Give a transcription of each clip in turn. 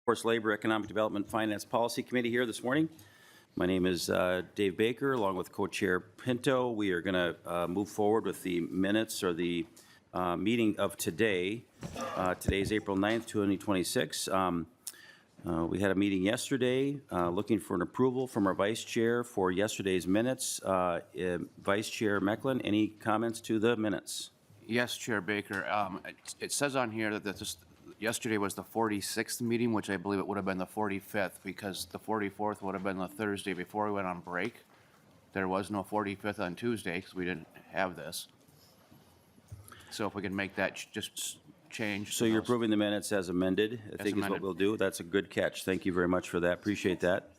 Workforce, Labor, Economic Development, Finance Policy Committee here this morning. My name is Dave Baker, along with Co-Chair Pinto. We are going to move forward with the minutes or the meeting of today. Today is April 9th, 2026. We had a meeting yesterday looking for an approval from our Vice Chair for yesterday's minutes. Vice Chair Mecklin, any comments to the minutes? Yes, Chair Baker. It says on here that yesterday was the 46th meeting, which I believe it would have been the 45th because the 44th would have been the Thursday before we went on break. There was no 45th on Tuesday because we didn't have this. So if we can make that just change. So you're approving the minutes as amended, I think is what amended. we'll do. That's a good catch. Thank you very much for that. Appreciate that.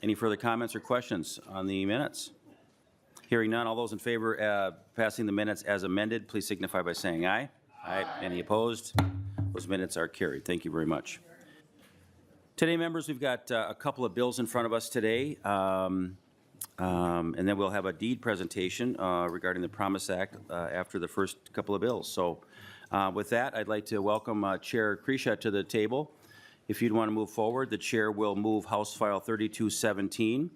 Any further comments or questions on the minutes? Hearing none, all those in favor passing the minutes as amended, please signify by saying aye. Aye. Any opposed? Those minutes are carried. Thank you very much. Today, members, we've got a couple of bills in front of us today, and then we'll have a deed presentation regarding the Promise Act after the first couple of bills. So with that, I'd like to welcome Chair Kresha to the table. If you'd want to move forward, the chair will move House File 3217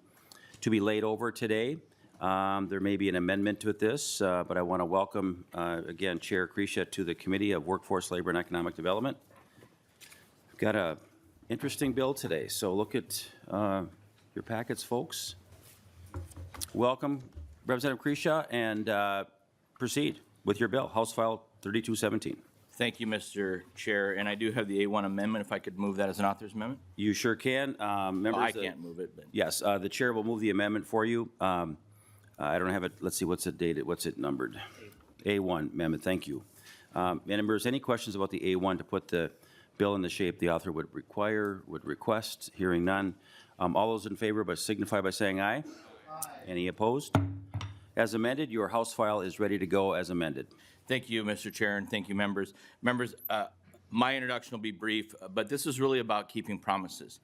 to be laid over today. There may be an amendment to this, but I want to welcome, again, Chair Kresha to the Committee of Workforce, Labor, and Economic Development. We've got an interesting bill today, so look at your packets, folks. Welcome, Representative Kresha, and proceed with your bill, House File 3217. Thank you, Mr. Chair, and I do have the A1 amendment, if I could move that as an author's amendment. You sure can. Members, I can't move it, but. Yes, the chair will move the amendment for you. I don't have it. Let's see, what's it dated? What's it numbered? A1 amendment, thank you. Members, any questions about the A1 to put the bill in the shape the author would request? Hearing none. All those in favor, but signify by saying aye. Aye. Any opposed? As amended, your House file is ready to go as amended. Thank you, Mr. Chair, and thank you, members. Members, my introduction will be brief, but this is really about keeping promises.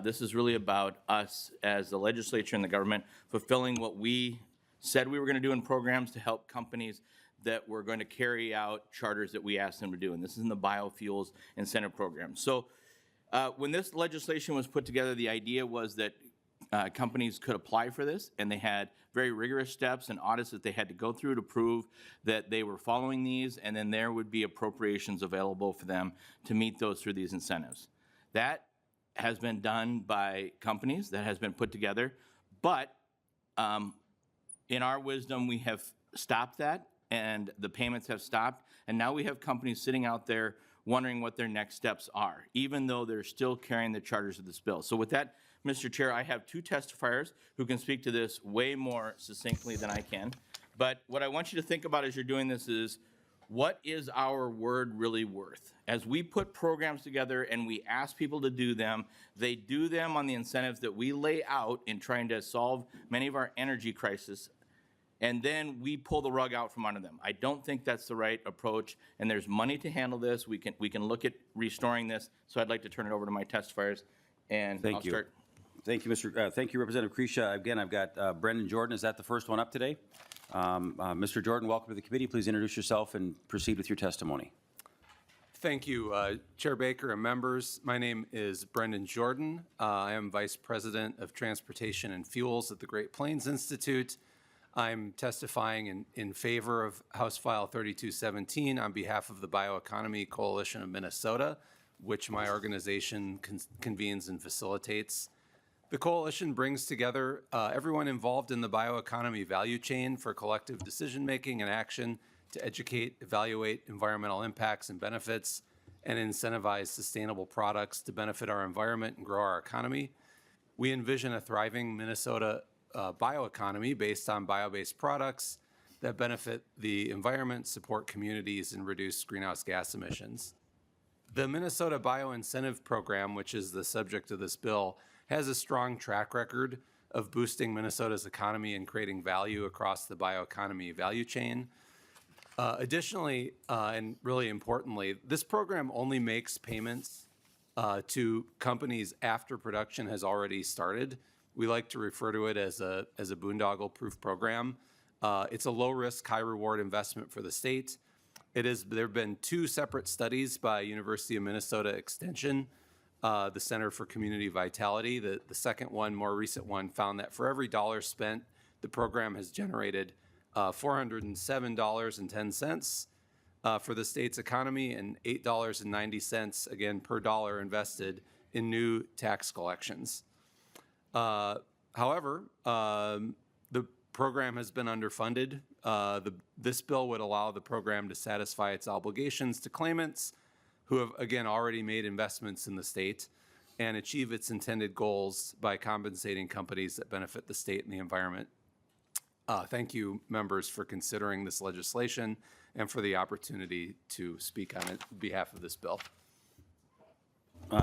This is really about us as the legislature and the government fulfilling what we said we were going to do in programs to help companies that were going to carry out charters that we asked them to do. And this is in the biofuels incentive program. So when this legislation was put together, the idea was that companies could apply for this, and they had very rigorous steps and audits that they had to go through to prove that they were following these, and then there would be appropriations available for them to meet those through these incentives. That has been done by companies, that has been put together, but in our wisdom, we have stopped that, and the payments have stopped, and now we have companies sitting out there wondering what their next steps are, even though they're still carrying the charters of this bill. So with that, Mr. Chair, I have two testifiers who can speak to this way more succinctly than I can. But what I want you to think about as you're doing this is, what is our word really worth? As we put programs together and we ask people to do them, they do them on the incentives that we lay out in trying to solve many of our energy crises, and then we pull the rug out from under them. I don't think that's the right approach, and there's money to handle this. We can look at restoring this. So I'd like to turn it over to my testifiers, and I'll start. Thank you, thank you, Representative Kresha. Again, I've got Brendan Jordan. Is that the first one up today? Mr. Jordan, welcome to the committee. Please introduce yourself and proceed with your testimony. Thank you, Chair Baker and members. My name is Brendan Jordan. I am Vice President of Transportation and Fuels at the Great Plains Institute. I'm testifying in favor of House File 3217 on behalf of the Bioeconomy Coalition of Minnesota, which my organization convenes and facilitates. The coalition brings together everyone involved in the bioeconomy value chain for collective decision-making and action to educate, evaluate environmental impacts and benefits, and incentivize sustainable products to benefit our environment and grow our economy. We envision a thriving Minnesota bioeconomy based on bio-based products that benefit the environment, support communities, and reduce greenhouse gas emissions. The Minnesota Bioincentive Program, which is the subject of this bill, has a strong track record of boosting Minnesota's economy and creating value across the bioeconomy value chain. Additionally, and really importantly, this program only makes payments to companies after production has already started. We like to refer to it as a boondoggle-proof program. It's a low-risk, high-reward investment for the state. There have been two separate studies by University of Minnesota Extension the Center for Community Vitality. The second one, more recent one, found that for every dollar spent, the program has generated $407.10 for the state's economy and $8.90, again, per dollar invested in new tax collections. However, the program has been underfunded. This bill would allow the program to satisfy its obligations to claimants who have, again, already made investments in the state and achieve its intended goals by compensating companies that benefit the state and the environment. Thank you, members, for considering this legislation and for the opportunity to speak on it on behalf of this bill.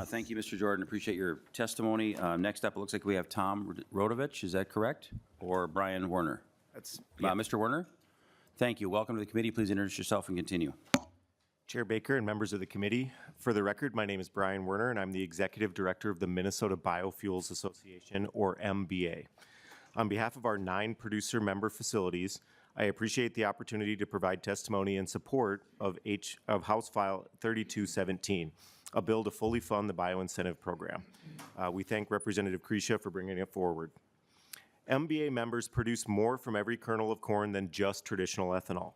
Thank you, Mr. Jordan. Appreciate your testimony. Next up, it looks like we have Tom Rodovich. Is that correct? Or Brian Werner? That's Mr. Werner? Thank you. Welcome to the committee. Please introduce yourself and continue. Chair Baker and members of the committee. For the record, my name is Brian Werner, and I'm the Executive Director of the Minnesota Biofuels Association, or MBA. On behalf of our 9 producer member facilities, I appreciate the opportunity to provide testimony in support of House File 3217, a bill to fully fund the bioincentive program. We thank Representative Kresha for bringing it forward. MBA members produce more from every kernel of corn than just traditional ethanol.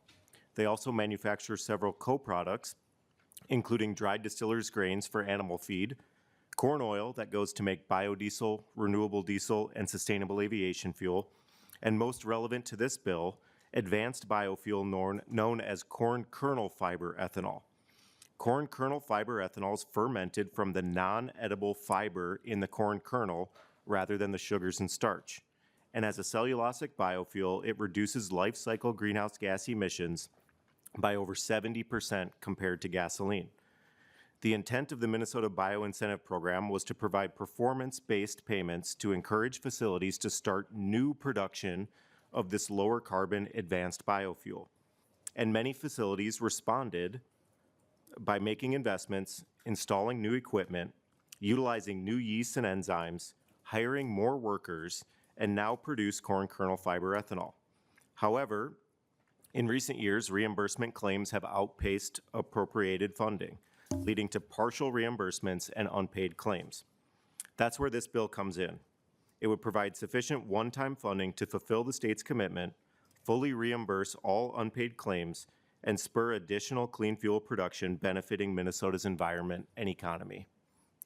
They also manufacture several co-products, including dried distillers grains for animal feed, corn oil that goes to make biodiesel, renewable diesel, and sustainable aviation fuel, and most relevant to this bill, advanced biofuel known as corn kernel fiber ethanol. Corn kernel fiber ethanol is fermented from the non-edible fiber in the corn kernel rather than the sugars and starch. And as a cellulosic biofuel, it reduces life cycle greenhouse gas emissions by over 70% compared to gasoline. The intent of the Minnesota Bioincentive Program was to provide performance-based payments to encourage facilities to start new production of this lower carbon advanced biofuel. And many facilities responded by making investments, installing new equipment, utilizing new yeasts and enzymes, hiring more workers, and now produce corn kernel fiber ethanol. However, in recent years, reimbursement claims have outpaced appropriated funding, leading to partial reimbursements and unpaid claims. That's where this bill comes in. It would provide sufficient one-time funding to fulfill the state's commitment, fully reimburse all unpaid claims, and spur additional clean fuel production benefiting Minnesota's environment and economy.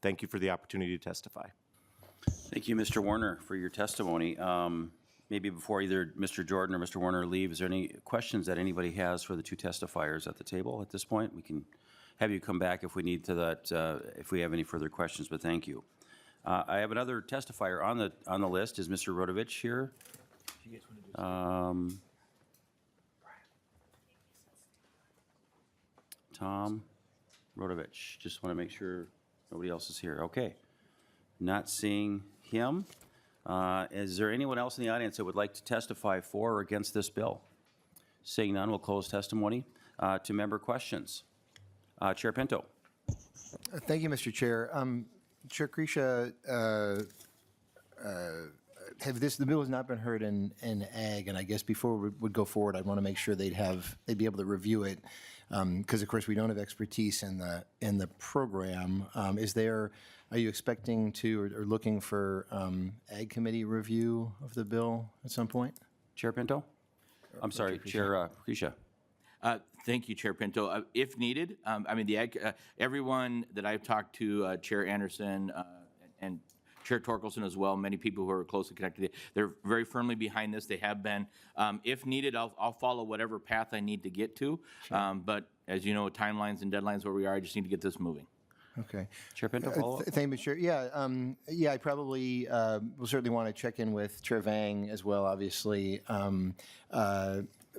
Thank you for the opportunity to testify. Thank you, Mr. Werner, for your testimony. Maybe before either Mr. Jordan or Mr. Werner leave, is there any questions that anybody has for the 2 testifiers at the table at this point? We can have you come back if we need to that, if we have any further questions, but thank you. I have another testifier on the list. Is Mr. Rodovich here? Tom Rodovich. Just want to make sure nobody else is here. Okay. Not seeing him. Is there anyone else in the audience that would like to testify for or against this bill? Seeing none, we'll close testimony to member questions. Chair Pinto. Thank you, Mr. Chair. Chair Kresha, the bill has not been heard in ag, and I guess before we would go forward, I'd want to make sure they'd be able to review it, because of course we don't have expertise in the program. Are you expecting to or looking for ag committee review of the bill at some point? Chair Pinto? I'm sorry, Chair Kresha. Thank you, Chair Pinto. If needed, I mean, everyone that I've talked to, Chair Anderson and Chair Torkelson as well, many people who are closely connected, they're very firmly behind this. They have been. If needed, I'll follow whatever path I need to get to. Sure. But as you know, timelines and deadlines where we are, I just need to get this moving. Okay. Chair Pinto, follow up? Thank you, Chair. Yeah, I probably will certainly want to check in with Chair Vang as well, obviously,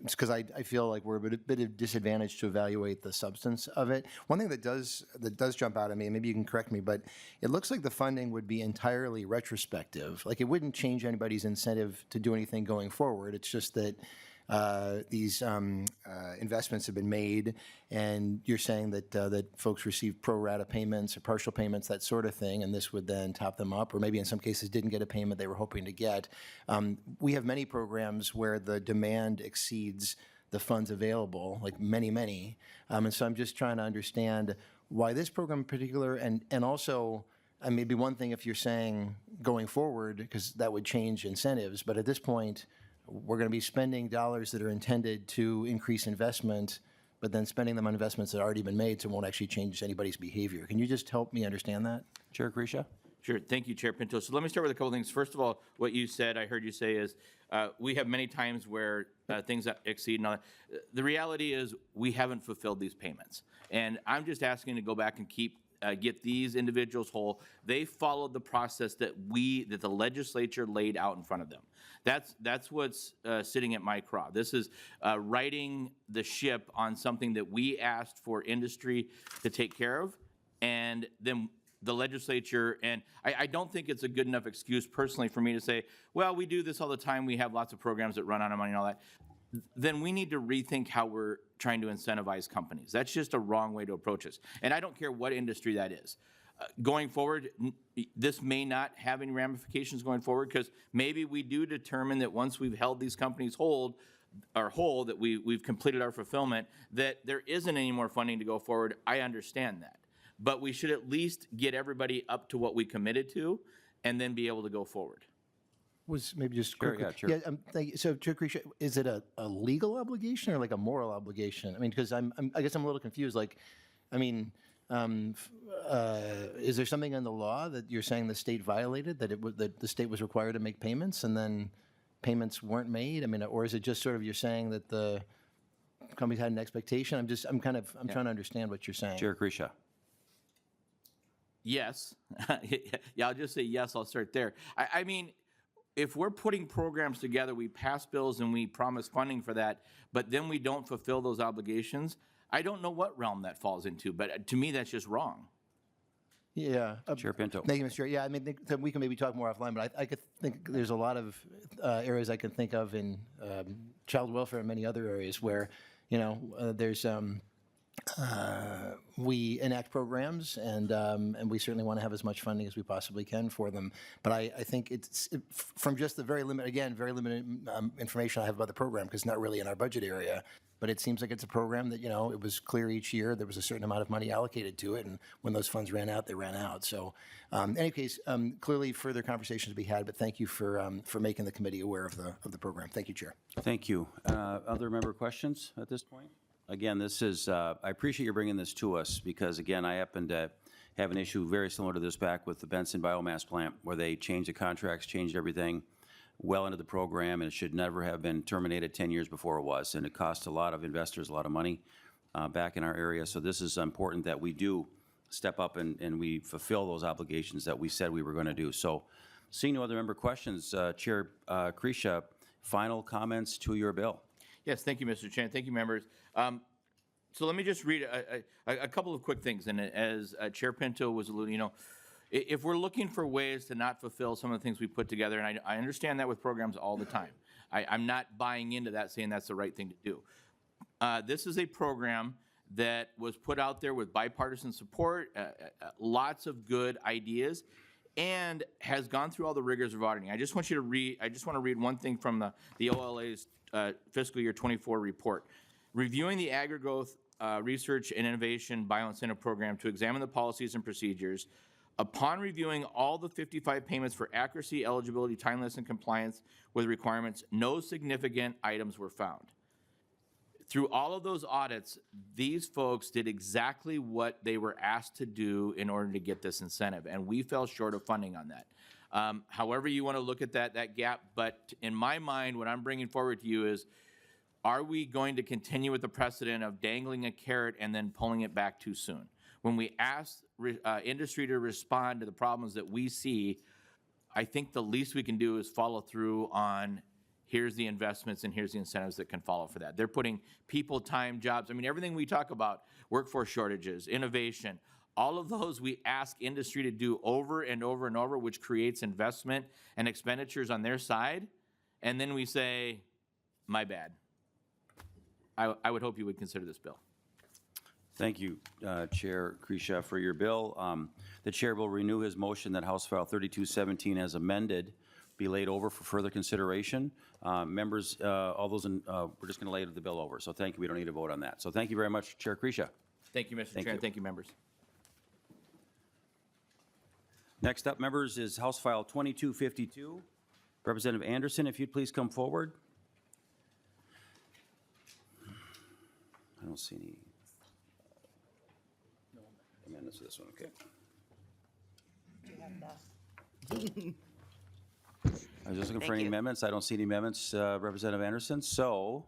because I feel like we're a bit of disadvantage to evaluate the substance of it. One thing that does jump out at me, and maybe you can correct me, but it looks like the funding would be entirely retrospective. Like it wouldn't change anybody's incentive to do anything going forward. It's just that these investments have been made, and you're saying that folks receive pro rata payments or partial payments, that sort of thing, and this would then top them up, or maybe in some cases didn't get a payment they were hoping to get. We have many programs where the demand exceeds the funds available, like many, and so I'm just trying to understand why this program in particular, and also maybe one thing if you're saying going forward, because that would change incentives, but at this point, we're going to be spending dollars that are intended to increase investment, but then spending them on investments that have already been made, so it won't actually change anybody's behavior. Can you just help me understand that? Chair Kresha? Sure. Thank you, Chair Pinto. So let me start with a couple things. First of all, what you said, I heard you say is, we have many times where things that exceed and all that. The reality is we haven't fulfilled these payments. And I'm just asking to go back and get these individuals whole. They followed the process that the legislature laid out in front of them. That's what's sitting at my craw. This is righting the ship on something that we asked for industry to take care of, and then the legislature, and I don't think it's a good enough excuse personally for me to say, well, we do this all the time, we have lots of programs that run out of money and all that. Then we need to rethink how we're trying to incentivize companies. That's just a wrong way to approach this. And I don't care what industry that is. Going forward, this may not have any ramifications going forward, because maybe we do determine that once we've held these companies whole, that we've completed our fulfillment, that there isn't any more funding to go forward. I understand that. But we should at least get everybody up to what we committed to and then be able to go forward. Was maybe just Sure, quickly. yeah, sure. Thank you. So, Chair Kresha, is it a legal obligation or like a moral obligation? I mean, because I guess I'm a little confused. Like, I mean, is there something in the law that you're saying the state violated, that the state was required to make payments and then payments weren't made? I mean, or is it just sort of you're saying that the companies had an expectation? I'm trying to understand what you're saying. Chair Kresha? Yes. Yeah, I'll just say yes. I'll start there. I mean, if we're putting programs together, we pass bills and we promise funding for that, but then we don't fulfill those obligations, I don't know what realm that falls into, but to me, that's just wrong. Yeah. Chair Pinto? Thank you, Mr. Chair. Yeah, I mean, we can maybe talk more offline, but I could think there's a lot of areas I can think of in child welfare and many other areas where, there's we enact programs, and we certainly want to have as much funding as we possibly can for them. But I think from just the very limited information I have about the program, because it's not really in our budget area, but it seems like it's a program that, it was clear each year there was a certain amount of money allocated to it, and when those funds ran out, they ran out. So in any case, clearly further conversations to be had, but thank you for making the committee aware of the program. Thank you, Chair. Thank you. Other member questions at this point? Again, this is, I appreciate you bringing this to us, because again, I happen to have an issue very similar to this back with the Benson biomass plant, where they changed the contracts, changed everything well into the program, and it should never have been terminated 10 years before it was, and it cost a lot of investors a lot of money back in our area. So this is important that we do step up and we fulfill those obligations that we said we were going to do. So seeing no other member questions, Chair Kresha, final comments to your bill. Yes, thank you, Mr. Chair. Thank you, members. So let me just read a couple of quick things. And as Chair Pinto was alluding, if we're looking for ways to not fulfill some of the things we put together, and I understand that with programs all the time. I'm not buying into that, saying that's the right thing to do. This is a program that was put out there with bipartisan support, lots of good ideas, and has gone through all the rigors of auditing. I just want to read one thing from the OLA's fiscal year 24 report. Reviewing the agri-growth research and innovation bioincentive program to examine the policies and procedures. Upon reviewing all the 55 payments for accuracy, eligibility, timeliness, and compliance with requirements, no significant items were found. Through all of those audits, these folks did exactly what they were asked to do in order to get this incentive, and we fell short of funding on that. However you want to look at that gap, but in my mind, what I'm bringing forward to you is, are we going to continue with the precedent of dangling a carrot and then pulling it back too soon? When we ask industry to respond to the problems that we see, I think the least we can do is follow through on here's the investments and here's the incentives that can follow for that. They're putting people, time, jobs. I mean, everything we talk about, workforce shortages, innovation, all of those we ask industry to do over and over and over, which creates investment and expenditures on their side. And then we say, my bad. I would hope you would consider this bill. Thank you, Chair Kresha, for your bill. The chair will renew his motion that House File 3217 as amended be laid over for further consideration. Members, all those in, we're just going to lay the bill over. So thank you. We don't need to vote on that. So thank you very much, Chair Kresha. Thank you, Mr. Chair, and thank you, members. Next up, members, is House File 2252. Representative Anderson, if you'd please come forward. I don't see any amendments to this one, okay. I was just looking for Thank any you. amendments. I don't see any amendments, Representative Anderson. So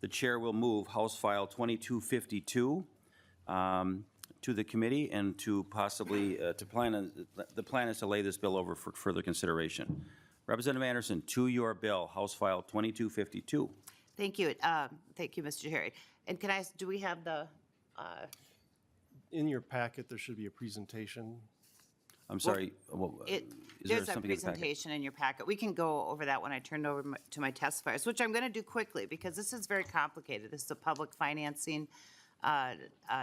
the chair will move House File 2252 to the committee and to possibly, the plan is to lay this bill over for further consideration. Representative Anderson, to your bill, House File 2252. Thank you. Thank you, Mr. Chair. And can I, do we have the, In your packet, there should be a presentation. I'm sorry, is there there's a something in the packet? presentation in your packet. We can go over that when I turn over to my testifiers, which I'm going to do quickly because this is very complicated. This is a public financing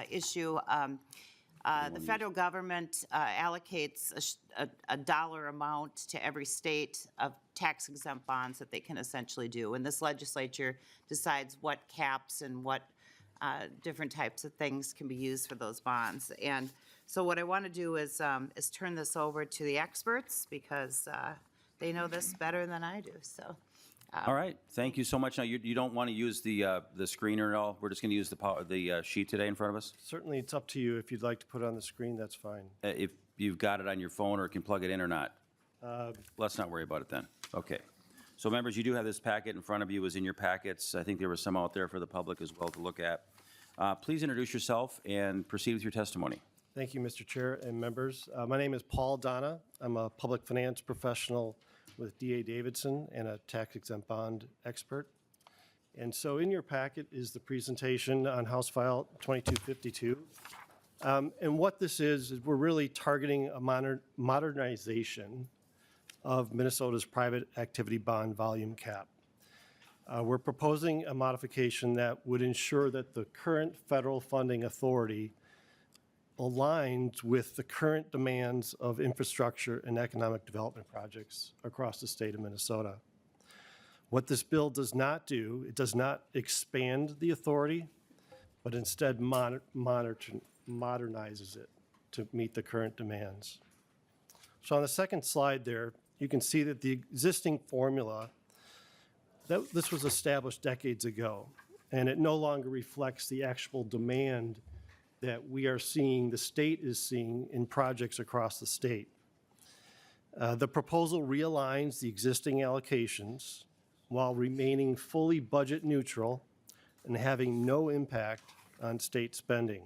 issue. The federal government allocates a dollar amount to every state of tax exempt bonds that they can essentially do. And this legislature decides what caps and what different types of things can be used for those bonds. And so what I want to do is turn this over to the experts because they know this better than I do. So. All right, thank you so much. Now, you don't want to use the screener at all? We're just going to use the sheet today in front of us? Certainly, it's up to you. If you'd like to put it on the screen, that's fine. If you've got it on your phone or can plug it in or not? Let's not worry about it then. Okay. So members, you do have this packet in front of you, is in your packets. I think there was some out there for the public as well to look at. Please introduce yourself and proceed with your testimony. Thank you, Mr. Chair and members. My name is Paul Donna. I'm a public finance professional with D.A. Davidson and a tax-exempt bond expert. And so in your packet is the presentation on House File 2252. And what this is we're really targeting a modernization of Minnesota's private activity bond volume cap. We're proposing a modification that would ensure that the current federal funding authority aligns with the current demands of infrastructure and economic development projects across the state of Minnesota. What this bill does not do, it does not expand the authority, but instead modernizes it to meet the current demands. So on the second slide there, you can see that the existing formula, this was established decades ago, and it no longer reflects the actual demand that we are seeing, the state is seeing in projects across the state. The proposal realigns the existing allocations while remaining fully budget neutral and having no impact on state spending.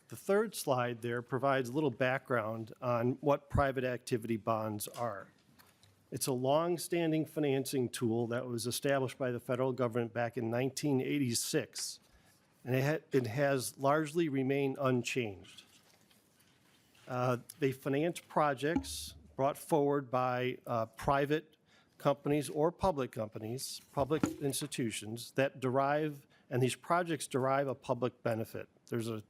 The third slide there provides a little background on what private activity bonds are. It's a long-standing financing tool that was established by the federal government back in 1986. And it has largely remained unchanged. They finance projects brought forward by private companies or public companies, public institutions that derive, and these projects derive a public benefit. There's a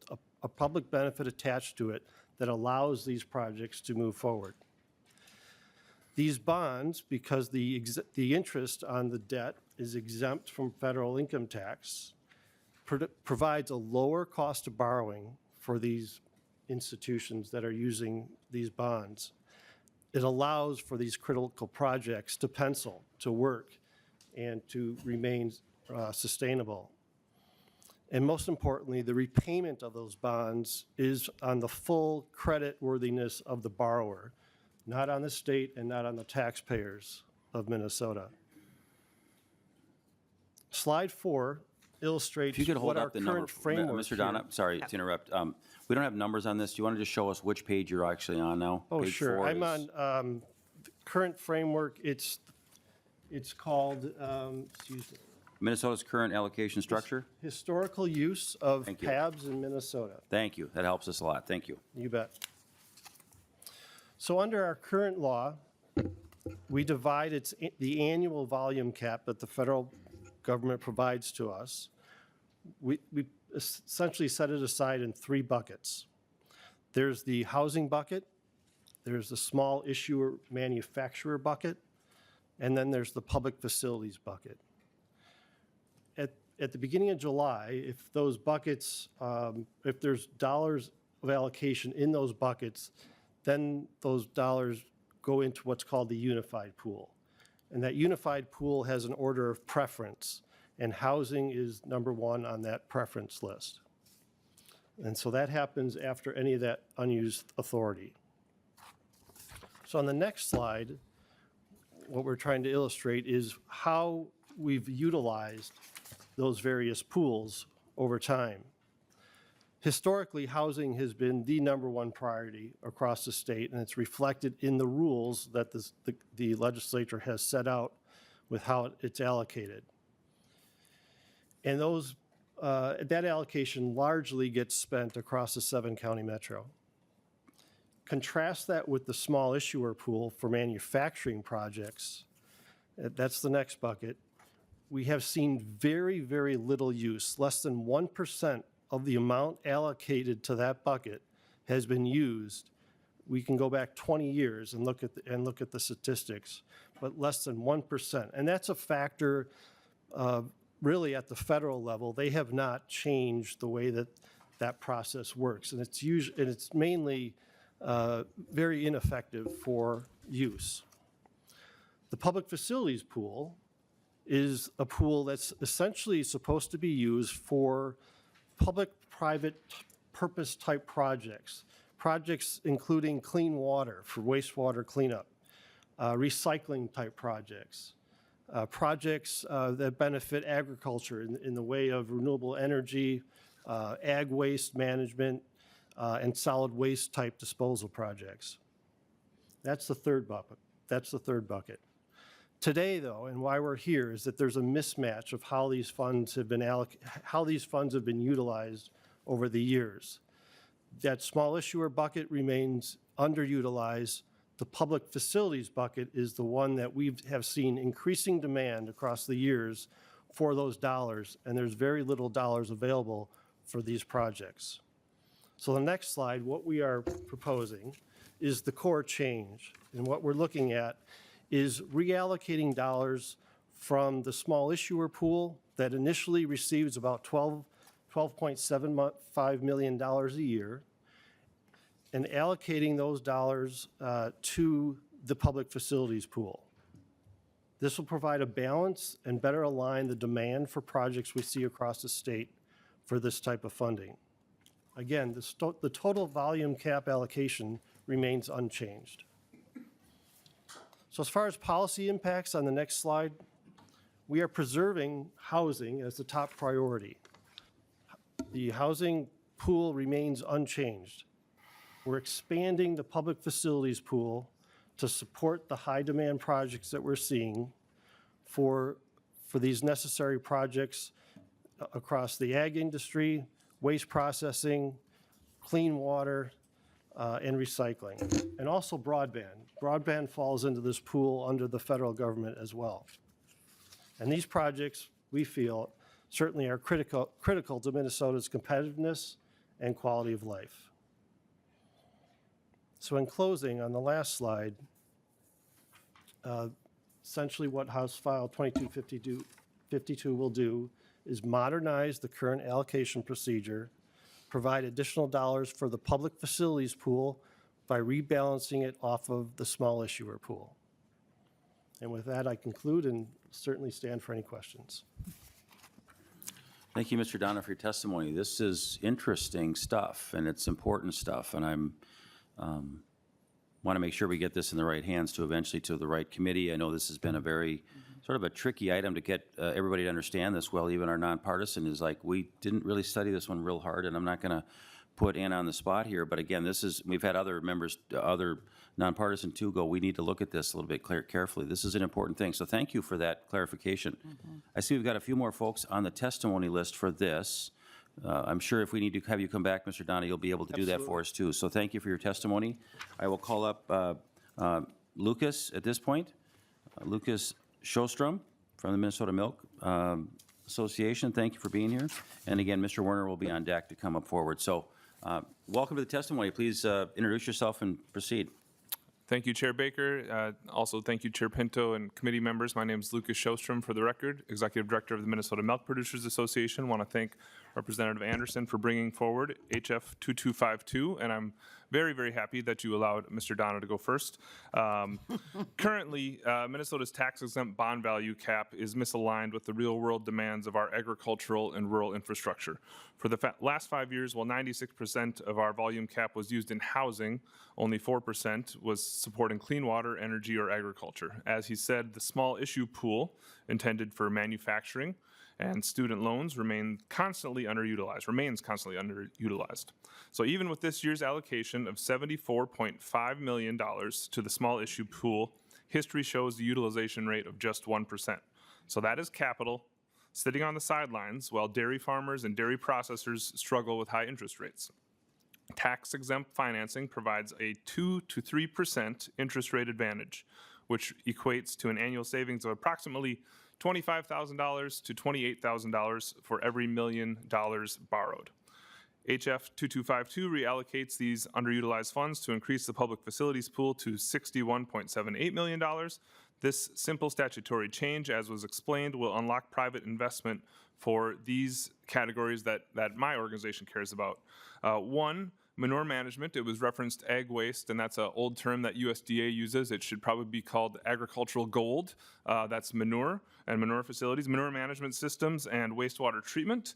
public benefit attached to it that allows these projects to move forward. These bonds, because the interest on the debt is exempt from federal income tax, provides a lower cost of borrowing for these institutions that are using these bonds. It allows for these critical projects to pencil, to work, and to remain sustainable. And most importantly, the repayment of those bonds is on the full credit worthiness of the borrower, not on the state and not on the taxpayers of Minnesota. Slide 4 illustrates If you could hold what our up the number, current framework Mr. Donna, here- sorry to interrupt. We don't have numbers on this. Do you want to just show us which page you're actually on now? Oh, Page sure. 4 I'm is- on the current framework. It's called, excuse me, Minnesota's current allocation structure? historical use of Thank you. PABs in Minnesota. Thank you. That helps us a lot. Thank you. You bet. So under our current law, we divide the annual volume cap that the federal government provides to us. We essentially set it aside in 3 buckets. There's the housing bucket, there's the small issuer manufacturer bucket, and then there's the public facilities bucket. At the beginning of July, if those buckets, if there's dollars of allocation in those buckets then those dollars go into what's called the unified pool. And that unified pool has an order of preference, and housing is number one on that preference list. And so that happens after any of that unused authority. So on the next slide, what we're trying to illustrate is how we've utilized those various pools over time. Historically, housing has been the number one priority across the state, and it's reflected in the rules that the legislature has set out with how it's allocated. And that allocation largely gets spent across the 7-county metro. Contrast that with the small issuer pool for manufacturing projects. That's the next bucket. We have seen very, very little use. Less than 1% of the amount allocated to that bucket has been used. We can go back 20 years and look at the statistics, but less than 1%. And that's a factor really at the federal level. They have not changed the way that process works, and it's mainly very ineffective for use. The public facilities pool is a pool that's essentially supposed to be used for public-private purpose-type projects. Projects including clean water for wastewater cleanup, recycling-type projects, projects that benefit agriculture in the way of renewable energy, ag waste management, and solid waste-type disposal projects. That's the third bucket. Today, though, and why we're here, is that there's a mismatch of how these funds have been utilized over the years. That small issuer bucket remains underutilized. The public facilities bucket is the one that we have seen increasing demand across the years for those dollars, and there's very little dollars available for these projects. So the next slide, what we are proposing is the core change. And what we're looking at is reallocating dollars from the small issuer pool that initially receives about $12.75 million a year, and allocating those dollars to the public facilities pool. This will provide a balance and better align the demand for projects we see across the state for this type of funding. Again, the total volume cap allocation remains unchanged. So as far as policy impacts on the next slide, we are preserving housing as the top priority. The housing pool remains unchanged. We're expanding the public facilities pool to support the high demand projects that we're seeing for these necessary projects across the ag industry, waste processing, clean water, and recycling, and also broadband. Broadband falls into this pool under the federal government as well. And these projects, we feel, certainly are critical to Minnesota's competitiveness and quality of life. So in closing, on the last slide, essentially what House File 2252 will do is modernize the current allocation procedure, provide additional dollars for the public facilities pool by rebalancing it off of the small issuer pool. And with that, I conclude and certainly stand for any questions. Thank you, Mr. Donna, for your testimony. This is interesting stuff, and it's important stuff, and I'm want to make sure we get this in the right hands to eventually to the right committee. I know this has been a very sort of a tricky item to get everybody to understand this well. Even our nonpartisan is like, we didn't really study this one real hard, and I'm not going to put Ann on the spot here, but again, we've had other members, other nonpartisan too, go, we need to look at this a little bit carefully. This is an important thing, so thank you for that clarification. I see we've got a few more folks on the testimony list for this. I'm sure if we need to have you come back, Mr. Donna, you'll be able to do that for us too. So thank you for your testimony. I will call up Lucas at this point. Lucas Sjostrom from the Minnesota Milk Association. Thank you for being here. And again, Mr. Werner will be on deck to come up forward. So welcome to the testimony. Please introduce yourself and proceed. Thank you, Chair Baker. Also, thank you, Chair Pinto and committee members. My name is Lucas Sjostrom, for the record, Executive Director of the Minnesota Milk Producers Association. I want to thank Representative Anderson for bringing forward HF 2252, and I'm very, very happy that you allowed Mr. Dono to go first. Currently, Minnesota's tax-exempt bond value cap is misaligned with the real-world demands of our agricultural and rural infrastructure. For the last 5 years, while 96% of our volume cap was used in housing, only 4% was supporting clean water, energy, or agriculture. As he said, the small issue pool intended for manufacturing and student loans remains constantly underutilized. So even with this year's allocation of $74.5 million to the small issue pool, history shows the utilization rate of just 1%. So that is capital sitting on the sidelines while dairy farmers and dairy processors struggle with high interest rates. Tax-exempt financing provides a 2 to 3% interest rate advantage, which equates to an annual savings of approximately $25,000 to $28,000 for every $1 million borrowed. HF 2252 reallocates these underutilized funds to increase the public facilities pool to $61.78 million. This simple statutory change, as was explained, will unlock private investment for these categories that my organization cares about. One, manure management. It was referenced ag waste, and that's an old term that USDA uses. It should probably be called agricultural gold. That's manure and manure facilities, manure management systems, and wastewater treatment.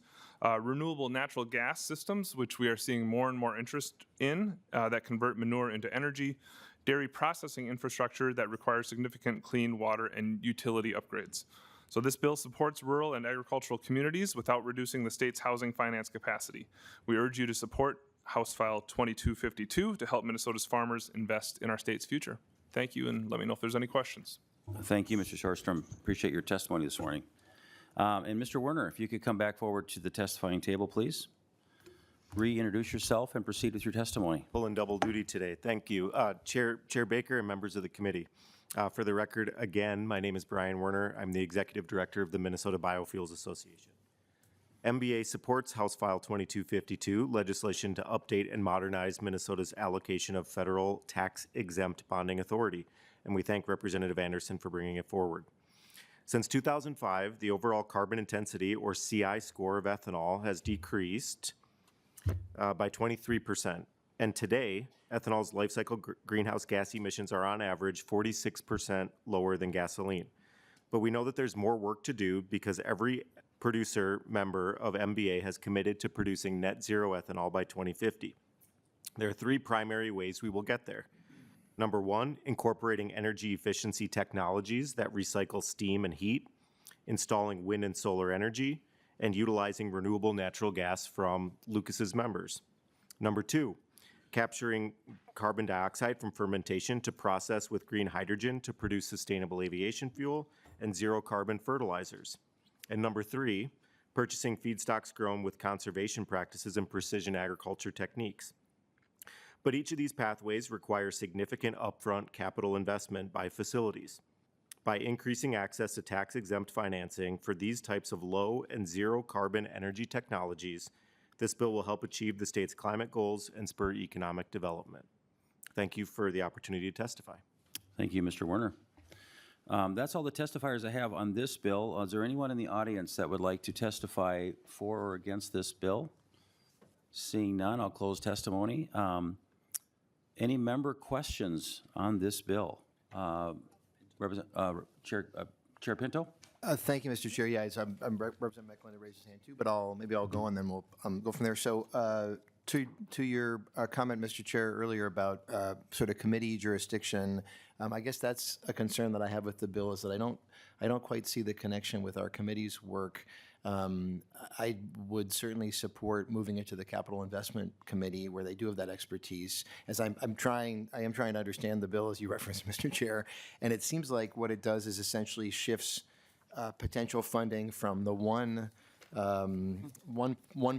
Renewable natural gas systems, which we are seeing more and more interest in, that convert manure into energy. Dairy processing infrastructure that requires significant clean water and utility upgrades. So this bill supports rural and agricultural communities without reducing the state's housing finance capacity. We urge you to support House File 2252 to help Minnesota's farmers invest in our state's future. Thank you, and let me know if there's any questions. Thank you, Mr. Shorstrom. Appreciate your testimony this morning. And Mr. Werner, if you could come back forward to the testifying table, please. Reintroduce yourself and proceed with your testimony. Pulling double duty today. Thank you. Chair Baker and members of the committee. For the record, again, my name is Brian Werner. I'm the Executive Director of the Minnesota Biofuels Association. MBA supports House File 2252, legislation to update and modernize Minnesota's allocation of federal tax-exempt bonding authority, and we thank Representative Anderson for bringing it forward. Since 2005, the overall carbon intensity, or CI score, of ethanol has decreased by 23%. And today, ethanol's life cycle greenhouse gas emissions are on average 46% lower than gasoline. But we know that there's more work to do because every producer member of MBA has committed to producing net zero ethanol by 2050. There are three primary ways we will get there. Number one, incorporating energy efficiency technologies that recycle steam and heat, installing wind and solar energy, and utilizing renewable natural gas from Lucas's members. Number two, capturing carbon dioxide from fermentation to process with green hydrogen to produce sustainable aviation fuel and zero carbon fertilizers. And number three, purchasing feedstocks grown with conservation practices and precision agriculture techniques. But each of these pathways requires significant upfront capital investment by facilities. By increasing access to tax-exempt financing for these types of low and zero carbon energy technologies, this bill will help achieve the state's climate goals and spur economic development. Thank you for the opportunity to testify. Thank you, Mr. Werner. That's all the testifiers I have on this bill. Is there anyone in the audience that would like to testify for or against this bill? Seeing none, I'll close testimony. Any member questions on this bill? Chair Pinto? Thank you, Mr. Chair. Yeah, Representative Mecklenburg raised his hand too, but maybe I'll go and then we'll go from there. So to your comment, Mr. Chair, earlier about sort of committee jurisdiction, I guess that's a concern that I have with the bill is that I don't quite see the connection with our committee's work. I would certainly support moving it to the Capital Investment Committee where they do have that expertise. As I am trying to understand the bill as you referenced, Mr. Chair, and it seems like what it does is essentially shifts potential funding from the one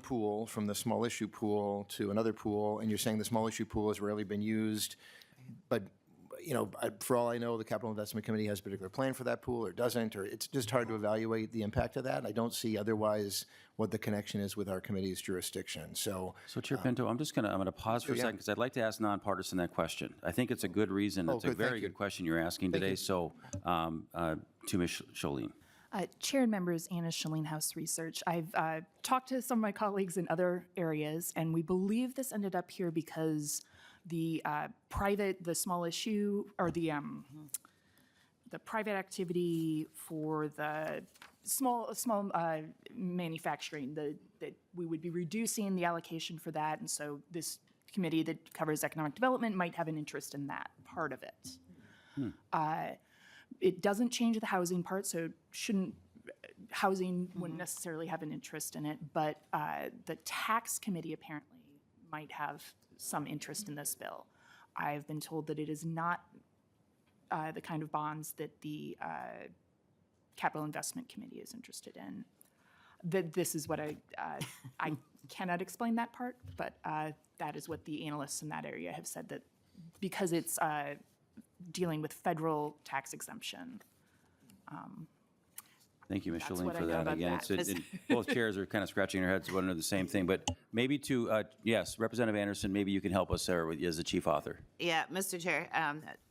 pool, from the small issue pool to another pool, and you're saying the small issue pool has rarely been used, but you know, for all I know, the Capital Investment Committee has a particular plan for that pool or doesn't, or it's just hard to evaluate the impact of that. I don't see otherwise what the connection is with our committee's jurisdiction. So Chair Pinto, I'm going to pause for a second because I'd like to ask nonpartisan that question. I think it's a good reason. It's a very good question you're asking today. So to Ms. Scholien. Chair and members, Anna Schillinghouse Research. I've talked to some of my colleagues in other areas, and we believe this ended up here because the the small issue, or the private activity for the small manufacturing, that we would be reducing the allocation for that, and so this committee that covers economic development might have an interest in that part of it. It doesn't change the housing part, so housing wouldn't necessarily have an interest in it, but the tax committee apparently might have some interest in this bill. I've been told that it is not the kind of bonds that the capital investment committee is interested in. This is what I cannot explain that part, but that is what the analysts in that area have said, that because it's dealing with federal tax exemption. Thank you, Ms. That's Shalene, what I for know that. about Again, that. both chairs are kind of scratching their heads wondering the same thing, but maybe to, yes, Representative Anderson, maybe you can help us there as the chief author. Yeah, Mr. Chair,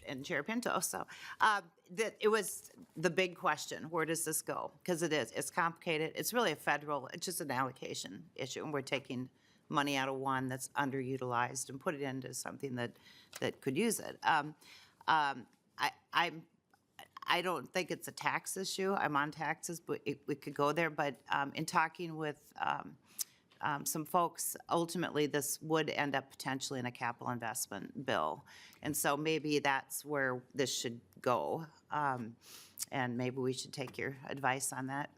and Chair Pinto, so, that it was the big question, where does this go? Because it's complicated, it's really a federal, it's just an allocation issue, and we're taking money out of one that's underutilized and put it into something that could use it. I don't think it's a tax issue. I'm on taxes, but we could go there. But in talking with some folks, ultimately this would end up potentially in a capital investment bill. And so maybe that's where this should go. And maybe we should take your advice on that.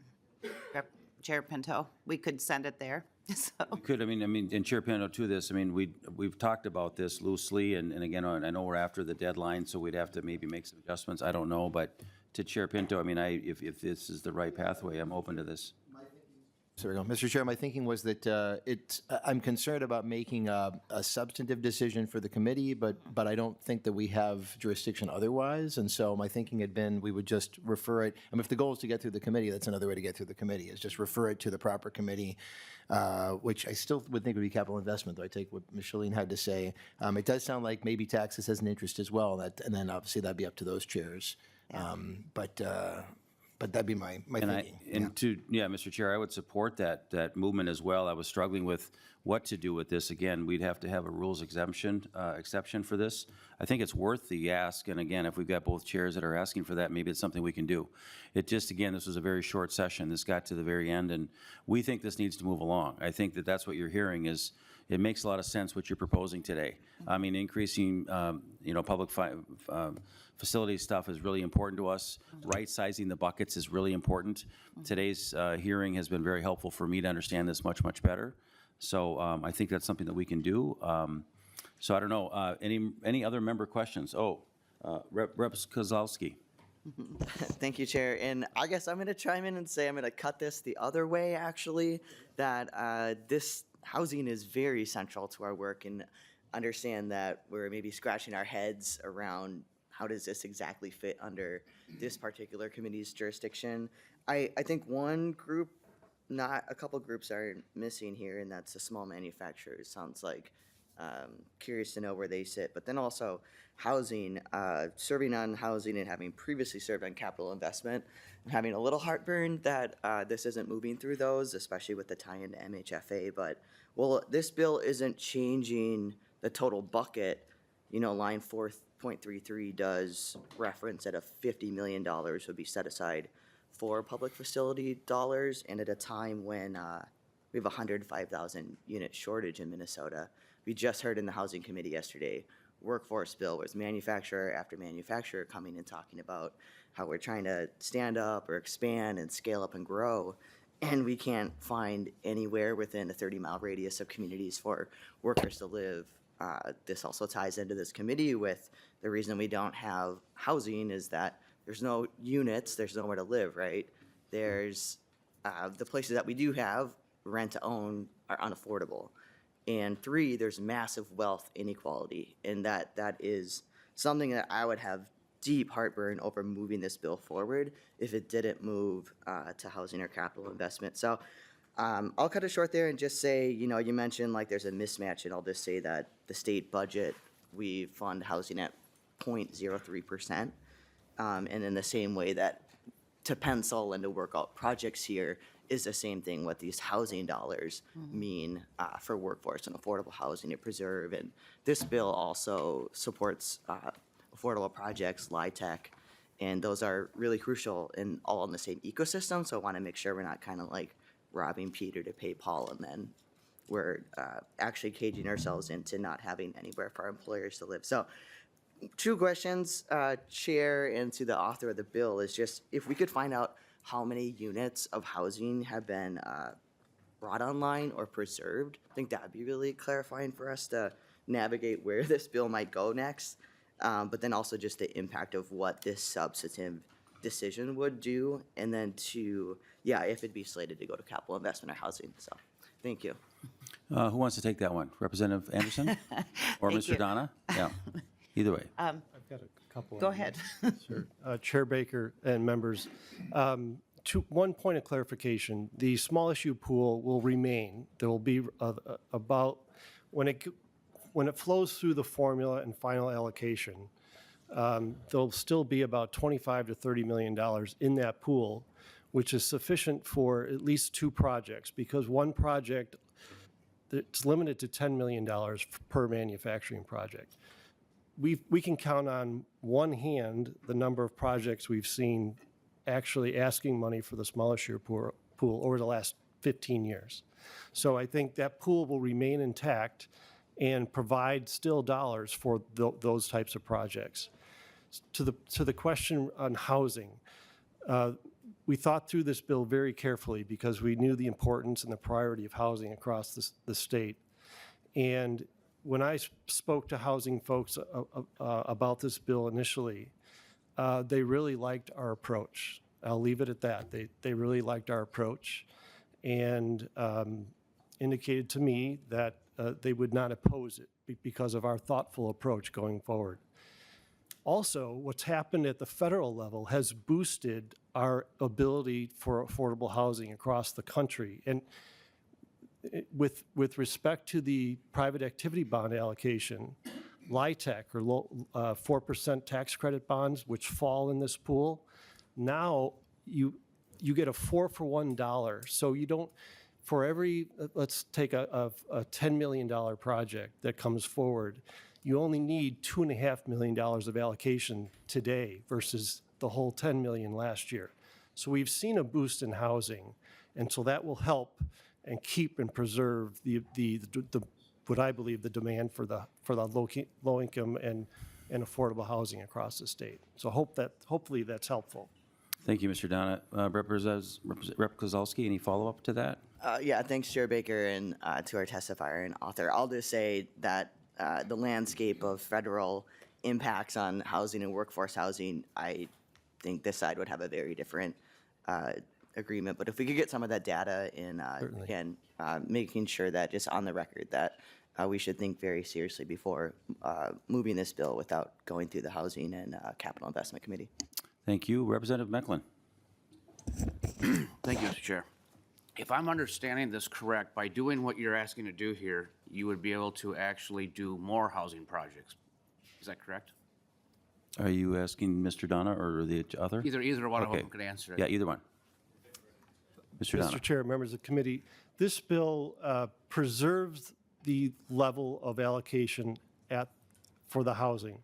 Chair Pinto, we could send it there. So. Could, I mean, and Chair Pinto to this, I mean, we've talked about this loosely, and again, I know we're after the deadline, so we'd have to maybe make some adjustments, I don't know, but to Chair Pinto, I mean, if this is the right pathway, I'm open to this. There we go. Mr. Chair, my thinking was that I'm concerned about making a substantive decision for the committee, but I don't think that we have jurisdiction otherwise. And so my thinking had been we would just refer it. I mean, if the goal is to get through the committee, that's another way to get through the committee, is just refer it to the proper committee, which I still would think would be capital investment, though I take what Ms. Shalene had to say. It does sound like maybe taxes has an interest as well, and then obviously that'd be up to those chairs. But that'd be my thinking. Mr. Chair, I would support that movement as well. I was struggling with what to do with this. Again, we'd have to have a rules exception for this. I think it's worth the ask, and again, if we've got both chairs that are asking for that, maybe it's something we can do. It just, again, this was a very short session. This got to the very end, and we think this needs to move along. I think that's what you're hearing is, it makes a lot of sense what you're proposing today. I mean, increasing, public facility stuff is really important to us. Right-sizing the buckets is really important. Today's hearing has been very helpful for me to understand this much, much better. So I think that's something that we can do. So I don't know, any other member questions? Rep. Kozlowski. Thank you, Chair. And I guess I'm going to chime in and say I'm going to cut this the other way, actually, that this housing is very central to our work, and understand that we're maybe scratching our heads around how does this exactly fit under this particular committee's jurisdiction. I think one group, not a couple groups, are missing here, and that's the small manufacturers. Sounds like curious to know where they sit. But then also housing, serving on housing and having previously served on capital investment, and having a little heartburn that this isn't moving through those, especially with the tie-in to MHFA. But, well, this bill isn't changing the total bucket. Line 4.33 does reference that $50 million would be set aside for public facility dollars, and at a time when we have a 105,000 unit shortage in Minnesota. We just heard in the Housing Committee yesterday, workforce bill was manufacturer after manufacturer coming and talking about how we're trying to stand up or expand and scale up and grow, and we can't find anywhere within a 30-mile radius of communities for workers to live. This also ties into this committee with the reason we don't have housing is that there's no units, there's nowhere to live, right? There's the places that we do have, rent to own, are unaffordable. And 3, there's massive wealth inequality, and that is something that I would have deep heartburn over moving this bill forward if it didn't move to housing or capital investment. So I'll cut it short there and just say, you mentioned like there's a mismatch, and I'll just say that the state budget, we fund housing at 0.03%. And in the same way that to pencil and to work out projects here is the same thing what these housing dollars mean for workforce and affordable housing to preserve. And this bill also supports affordable projects, LIHTC, and those are really crucial and all in the same ecosystem. So I want to make sure we're not kind of like robbing Peter to pay Paul, and then we're actually caging ourselves into not having anywhere for our employers to live. So 2 questions, Chair, and to the author of the bill is just if we could find out how many units of housing have been brought online or preserved. I think that would be really clarifying for us to navigate where this bill might go next. But then also just the impact of what this substantive decision would do. And then if it'd be slated to go to capital investment or housing. So thank you. Who wants to take that one? Representative Anderson or Thank Mr. you. Donna? Yeah, either way. I've got a couple. Go ahead. Sure. Chair Baker and members, one point of clarification, the small issue pool will remain. There will be about, when it flows through the formula and final allocation, there'll still be about $25 to $30 million in that pool, which is sufficient for at least 2 projects, because one project, it's limited to $10 million per manufacturing project. We can count on one hand the number of projects we've seen actually asking money for the small issue pool over the last 15 years. So I think that pool will remain intact and provide still dollars for those types of projects. To the question on housing, we thought through this bill very carefully because we knew the importance and the priority of housing across the state. And when I spoke to housing folks about this bill initially, they really liked our approach. I'll leave it at that. They really liked our approach and indicated to me that they would not oppose it because of our thoughtful approach going forward. Also, what's happened at the federal level has boosted our ability for affordable housing across the country. And with respect to the private activity bond allocation, LIHTC, or 4% tax credit bonds, which fall in this pool, now you get a 4-for-1 dollar. So you don't, for every, let's take a $10 million project that comes forward, you only need $2.5 million of allocation today versus the whole $10 million last year. So we've seen a boost in housing, and so that will help and keep and preserve the what I believe the demand for the low income and affordable housing across the state. So hopefully that's helpful. Thank you, Mr. Donna. Rep. Kozlowski, any follow-up to that? Yeah, thanks, Chair Baker, and to our testifier and author. I'll just say that the landscape of federal impacts on housing and workforce housing, I think this side would have a very different agreement. But if we could get some of that data in, again, making sure that just on the record that we should think very seriously before moving this bill without going through the Housing and Capital Investment Committee. Thank you. Representative Mecklin. Thank you, Mr. Chair. If I'm understanding this correct, by doing what you're asking to do here, you would be able to actually do more housing projects. Is that correct? Are you asking Mr. Donna or the other? Either one of Okay. them could answer it. Yeah, either one. Mr. Donna. Mr. Chair, members of the committee, this bill preserves the level of allocation for the housing.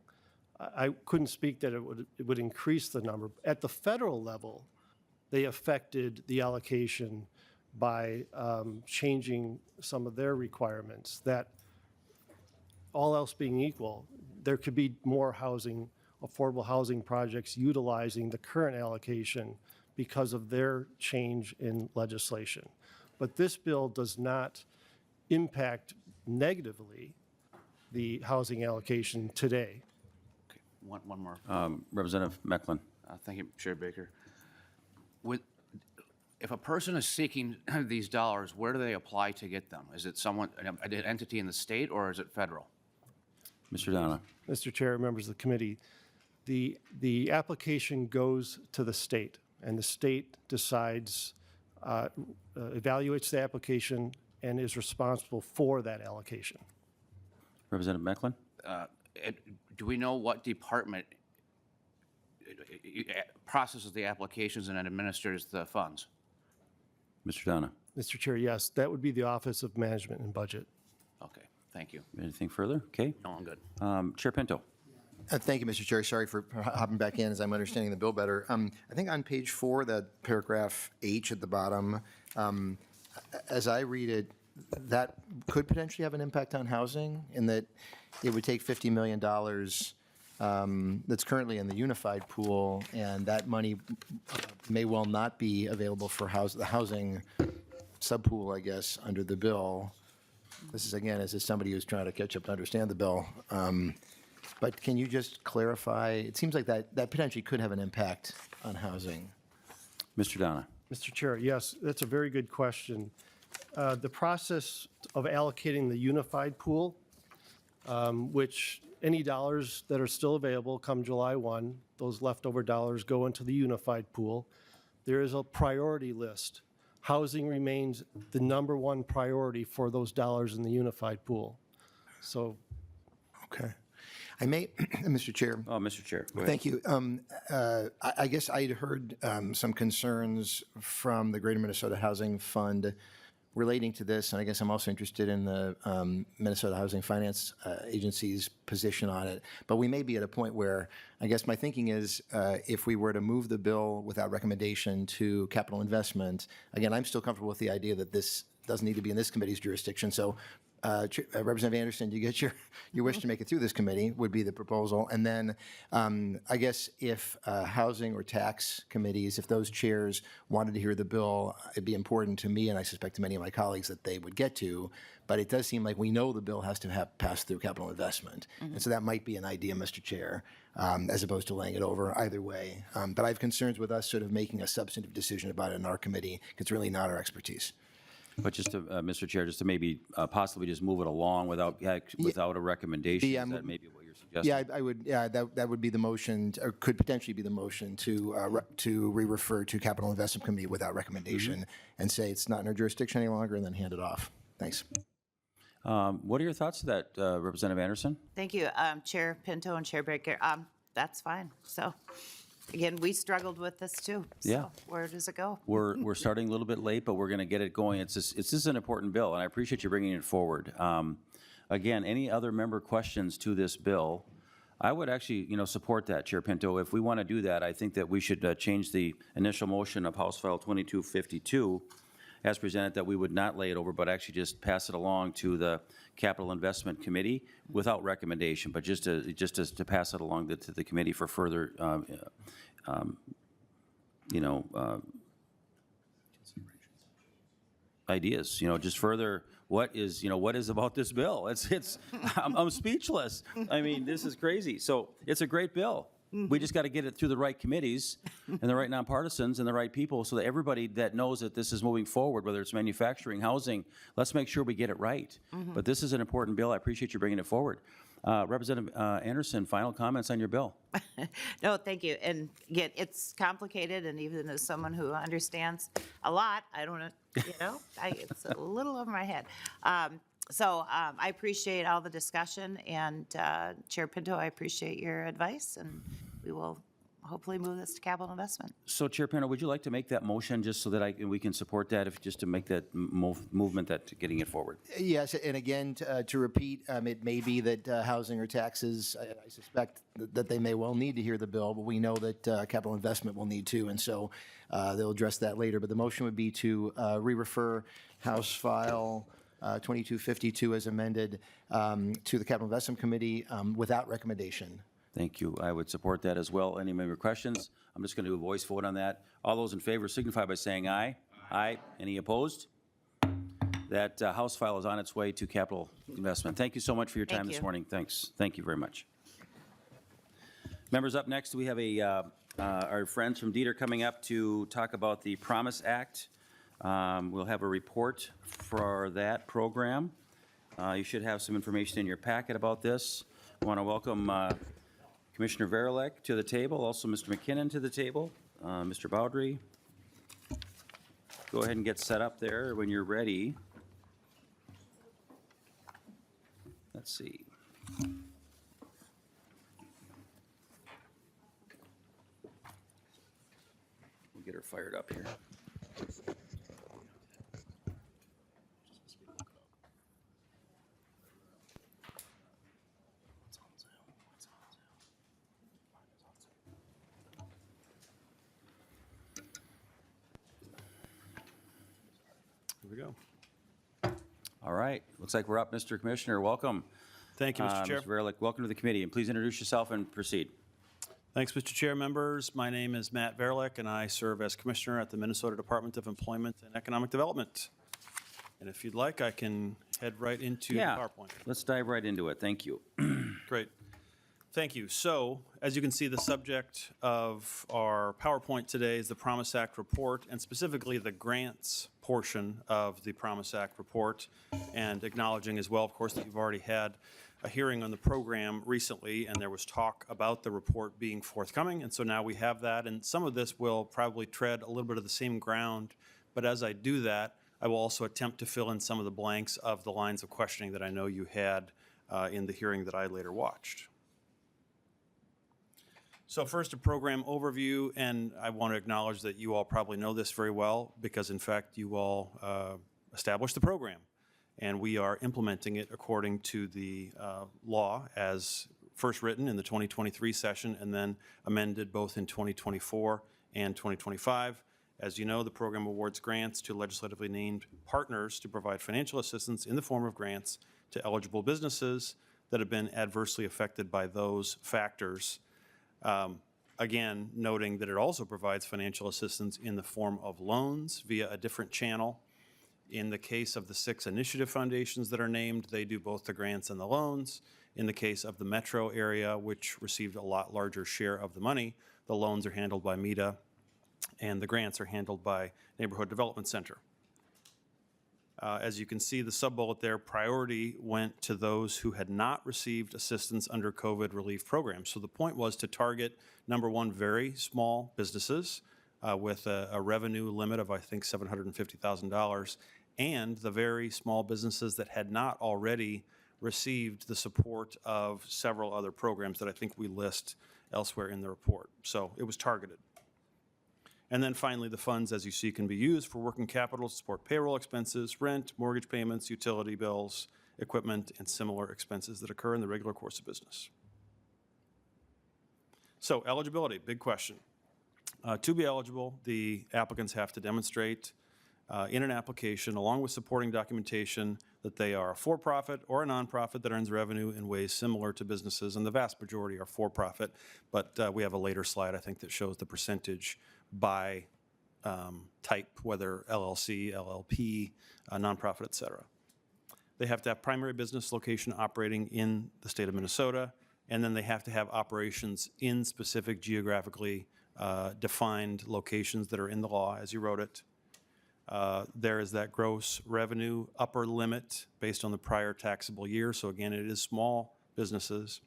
I couldn't speak that it would increase the number. At the federal level, they affected the allocation by changing some of their requirements, that all else being equal, there could be more housing, affordable housing projects utilizing the current allocation because of their change in legislation. But this bill does not impact negatively the housing allocation today. Okay, one more. Representative Mecklin. Thank you, Chair Baker. If a person is seeking these dollars, where do they apply to get them? Is it an entity in the state, or is it federal? Mr. Donna. Mr. Chair, members of the committee, the application goes to the state, and the state decides, evaluates the application, and is responsible for that allocation. Representative Mecklin. Do we know what department processes the applications and administers the funds. Mr. Donna, Mr. Chair, yes, that would be the Office of Management and Budget. Okay, thank you. anything further? Okay. No, I'm good. Chair Pinto. Thank you, Mr. Chair. Sorry for hopping back in as I'm understanding the bill better. I think on page 4, that paragraph H at the bottom, as I read it, that could potentially have an impact on housing in that it would take $50 million that's currently in the unified pool, and that money may well not be available for the housing subpool, I guess, under the bill. This is, again, as somebody who's trying to catch up to understand the bill. But can you just clarify? It seems like that potentially could have an impact on housing. Mr. Donna. Mr. Chair, yes, that's a very good question. The process of allocating the unified pool, which any dollars that are still available come July 1, those leftover dollars go into the unified pool. There is a priority list. Housing remains the #1 priority for those dollars in the unified pool. So, Okay. I may, Mr. Chair. Oh, Mr. Chair. Go ahead. Thank you. I guess I'd heard some concerns from the Greater Minnesota Housing Fund relating to this, and I guess I'm also interested in the Minnesota Housing Finance Agency's position on it. But we may be at a point where, I guess my thinking is, if we were to move the bill without recommendation to capital investment, again, I'm still comfortable with the idea that this doesn't need to be in this committee's jurisdiction. So Representative Anderson, do you get your wish to make it through this committee would be the proposal. And then I guess if housing or tax committees, if those chairs wanted to hear the bill, it'd be important to me, and I suspect to many of my colleagues, that they would get to. But it does seem like we know the bill has to have passed through capital investment. And so that might be an idea, Mr. Chair, as opposed to laying it over either way. But I have concerns with us sort of making a substantive decision about it in our committee. It's really not our expertise. But just to, Mr. Chair, just to maybe possibly just move it along without a recommendation, is that maybe what you're suggesting? Yeah, I would. Yeah, that would be the motion, or could potentially be the motion to re-refer to Capital Investment Committee without recommendation, and say it's not in our jurisdiction any longer, and then hand it off. Thanks. What are your thoughts to that, Representative Anderson? Thank you, Chair Pinto and Chair Baker. That's fine. So, again, we struggled with this too. So Yeah. where does it go? We're starting a little bit late, but we're going to get it going. It's just an important bill, and I appreciate you bringing it forward. Again, any other member questions to this bill? I would actually, support that, Chair Pinto. If we want to do that, I think that we should change the initial motion of House File 2252 as presented, that we would not lay it over, but actually just pass it along to the Capital Investment Committee without recommendation, but just to pass it along to the committee for further, ideas. Just further. What is about this bill? I'm speechless. I mean, this is crazy. So it's a great bill. We just got to get it through the right committees and the right nonpartisans and the right people, so that everybody that knows that this is moving forward, whether it's manufacturing, housing, let's make sure we get it right. But this is an important bill. I appreciate you bringing it forward. Representative Anderson, final comments on your bill? No, thank you. And again, it's complicated, and even as someone who understands a lot, I don't know, it's a little over my head. So I appreciate all the discussion, and Chair Pinto, I appreciate your advice, and we will hopefully move this to capital investment. So, Chair Pinto, would you like to make that motion just so that we can support that, just to make that movement, that getting it forward? Yes, and again, to repeat, it may be that housing or taxes, I suspect that they may well need to hear the bill, but we know that capital investment will need to, and so they'll address that later. But the motion would be to re-refer House File 2252 as amended to the Capital Investment Committee without recommendation. Thank you. I would support that as well. Any member questions? I'm just going to do a voice vote on that. All those in favor signify by saying aye. Aye. Any opposed? That House file is on its way to capital investment. Thank you so much for your time this morning. Thanks. Thank you very much. Members, up next, we have our friends from Dieter coming up to talk about the Promise Act. We'll have a report for that program. You should have some information in your packet about this. I want to welcome Commissioner Verilek to the table, also Mr. McKinnon to the table, Mr. Bowdry. Go ahead and get set up there when you're ready. Let's see. Get her fired up here. Here we go. All right, looks like we're up, Mr. Commissioner. Welcome. Thank you, Mr. Chair. Mr. Verlick, welcome to the committee, and please introduce yourself and proceed. Thanks, Mr. Chair, members. My name is Matt Verlick, and I serve as Commissioner at the Minnesota Department of Employment and Economic Development. And if you'd like, I can head right into the Yeah, PowerPoint. let's dive right into it. Thank you. Great. Thank you. So, as you can see, the subject of our PowerPoint today is the Promise Act report, and specifically the grants portion of the Promise Act report, and acknowledging as well, of course, that you've already had a hearing on the program recently, and there was talk about the report being forthcoming, and so now we have that, and some of this will probably tread a little bit of the same ground, but as I do that, I will also attempt to fill in some of the blanks of the lines of questioning that I know you had in the hearing that I later watched. So first, a program overview, and I want to acknowledge that you all probably know this very well because, in fact, you all established the program, and we are implementing it according to the law as first written in the 2023 session and then amended both in 2024 and 2025. As you know, the program awards grants to legislatively named partners to provide financial assistance in the form of grants to eligible businesses that have been adversely affected by those factors. Again, noting that it also provides financial assistance in the form of loans via a different channel. In the case of the 6 initiative foundations that are named, they do both the grants and the loans. In the case of the metro area, which received a lot larger share of the money, the loans are handled by MEDA, and the grants are handled by Neighborhood Development Center. As you can see, the sub-bullet there, priority went to those who had not received assistance under COVID relief programs. So the point was to target, number one, very small businesses with a revenue limit of, I think, $750,000, and the very small businesses that had not already received the support of several other programs that I think we list elsewhere in the report. So it was targeted. And then finally, the funds, as you see, can be used for working capital to support payroll expenses, rent, mortgage payments, utility bills, equipment, and similar expenses that occur in the regular course of business. So eligibility, big question. To be eligible, the applicants have to demonstrate in an application, along with supporting documentation, that they are a for-profit or a nonprofit that earns revenue in ways similar to businesses, and the vast majority are for-profit, but we have a later slide, I think, that shows the percentage by type, whether LLC, LLP, nonprofit, et cetera. They have to have primary business location operating in the state of Minnesota, and then they have to have operations in specific geographically defined locations that are in the law as you wrote it. There is that gross revenue upper limit based on the prior taxable year. So again, it is small businesses.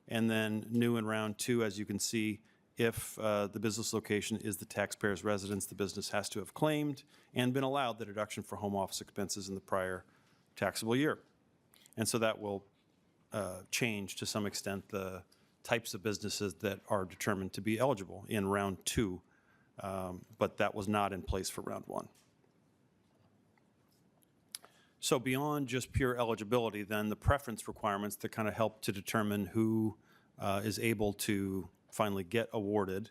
And then new in round 2, as you can see, if the business location is the taxpayer's residence, the business has to have claimed and been allowed the deduction for home office expenses in the prior taxable year. And so that will change to some extent the types of businesses that are determined to be eligible in round 2, but that was not in place for round 1. So beyond just pure eligibility, then the preference requirements that kind of help to determine who is able to finally get awarded.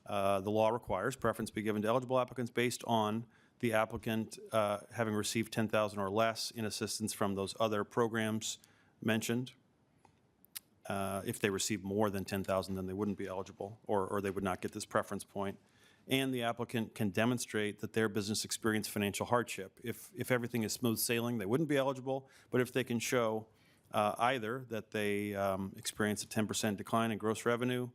The law requires preference be given to eligible applicants based on the applicant having received $10,000 or less in assistance from those other programs mentioned. If they receive more than $10,000, then they wouldn't be eligible, or they would not get this preference point. And the applicant can demonstrate that their business experienced financial hardship. If everything is smooth sailing, they wouldn't be eligible, but if they can show either that they experienced a 10% decline in gross revenue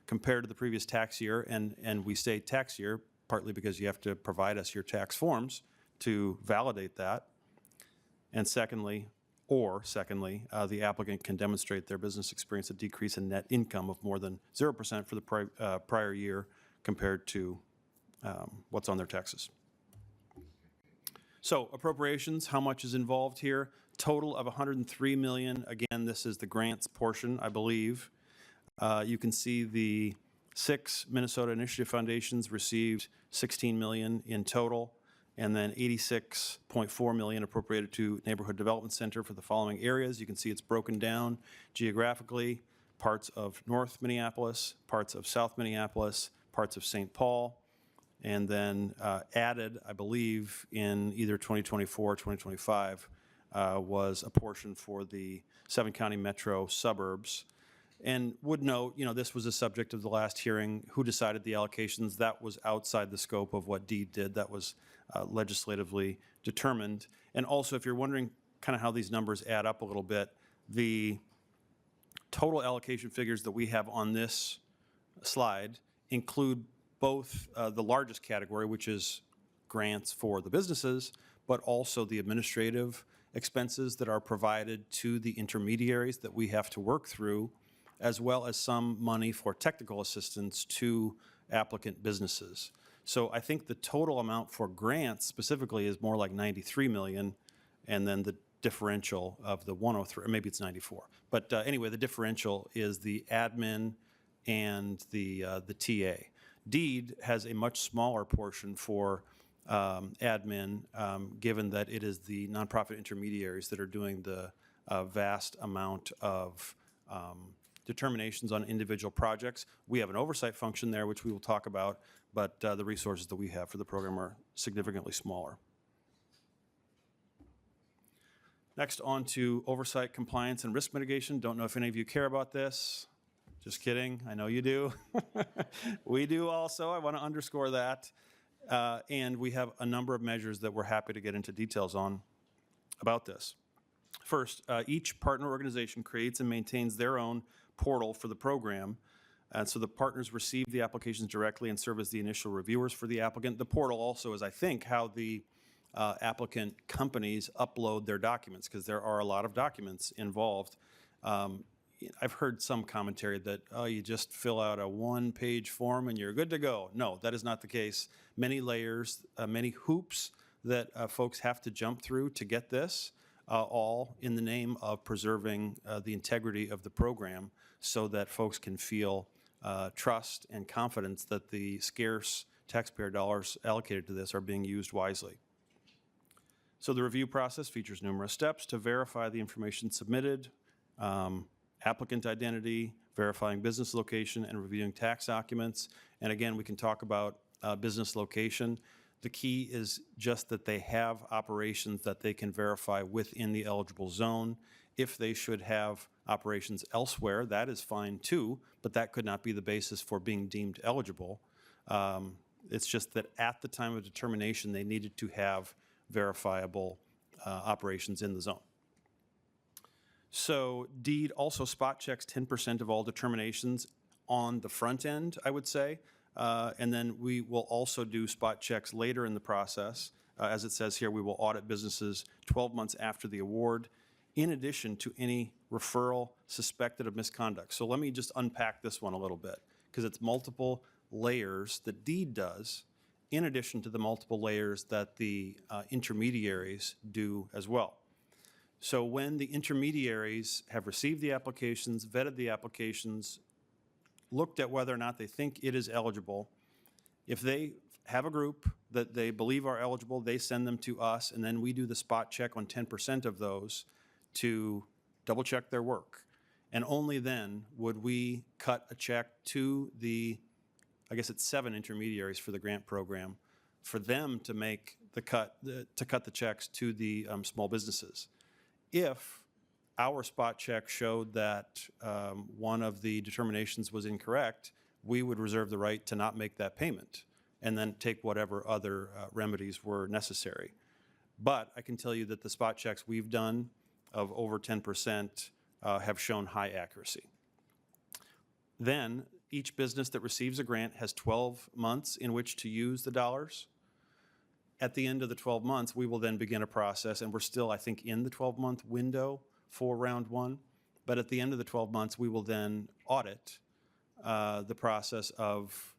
compared to the previous tax year, and we say tax year partly because you have to provide us your tax forms to validate that, and secondly, the applicant can demonstrate their business experienced a decrease in net income of more than 0% for the prior year compared to what's on their taxes. So appropriations, how much is involved here? Total of $103 million. Again, this is the grants portion, I believe. You can see the 6 Minnesota Initiative Foundations received $16 million in total, and then $86.4 million appropriated to Neighborhood Development Center for the following areas. You can see it's broken down geographically, parts of North Minneapolis, parts of South Minneapolis, parts of St. Paul, and then added, I believe, in either 2024 or 2025, was a portion for the 7-county metro suburbs. And would note, this was the subject of the last hearing. Who decided the allocations? That was outside the scope of what DEED did. That was legislatively determined. And also, if you're wondering kind of how these numbers add up a little bit, the total allocation figures that we have on this slide include both the largest category, which is grants for the businesses, but also the administrative expenses that are provided to the intermediaries that we have to work through, as well as some money for technical assistance to applicant businesses. So I think the total amount for grants specifically is more like 93 million, and then the differential of the 103, or maybe it's 94. But anyway, the differential is the admin and the TA. DEED has a much smaller portion for admin, given that it is the nonprofit intermediaries that are doing the vast amount of determinations on individual projects. We have an oversight function there, which we will talk about, but the resources that we have for the program are significantly smaller. Next, on to oversight, compliance, and risk mitigation. Don't know if any of you care about this. Just kidding, I know you do. We do also, I want to underscore that. And we have a number of measures that we're happy to get into details on about this. First, each partner organization creates and maintains their own portal for the program. And so the partners receive the applications directly and serve as the initial reviewers for the applicant. The portal also is, I think, how the applicant companies upload their documents, because there are a lot of documents involved. I've heard some commentary that, oh, you just fill out a one-page form and you're good to go. No, that is not the case. Many layers, many hoops that folks have to jump through to get this, all in the name of preserving the integrity of the program so that folks can feel trust and confidence that the scarce taxpayer dollars allocated to this are being used wisely. So the review process features numerous steps to verify the information submitted, applicant identity, verifying business location, and reviewing tax documents. And again, we can talk about business location. The key is just that they have operations that they can verify within the eligible zone. If they should have operations elsewhere, that is fine too, but that could not be the basis for being deemed eligible. It's just that at the time of determination, they needed to have verifiable operations in the zone. So DEED also spot checks 10% of all determinations on the front end, I would say. And then we will also do spot checks later in the process. As it says here, we will audit businesses 12 months after the award, in addition to any referral suspected of misconduct. So let me just unpack this one a little bit, because it's multiple layers that DEED does, in addition to the multiple layers that the intermediaries do as well. So when the intermediaries have received the applications, vetted the applications, looked at whether or not they think it is eligible, if they have a group that they believe are eligible, they send them to us, and then we do the spot check on 10% of those to double check their work. And only then would we cut a check to the, I guess it's 7 intermediaries for the grant program, for them to make the cut, to cut the checks to the small businesses. If our spot check showed that one of the determinations was incorrect, we would reserve the right to not make that payment and then take whatever other remedies were necessary. But I can tell you that the spot checks we've done of over 10% have shown high accuracy. Then each business that receives a grant has 12 months in which to use the dollars. At the end of the 12 months, we will then begin a process, and we're still, I think, in the 12-month window for round one. But at the end of the 12 months, we will then audit the process of,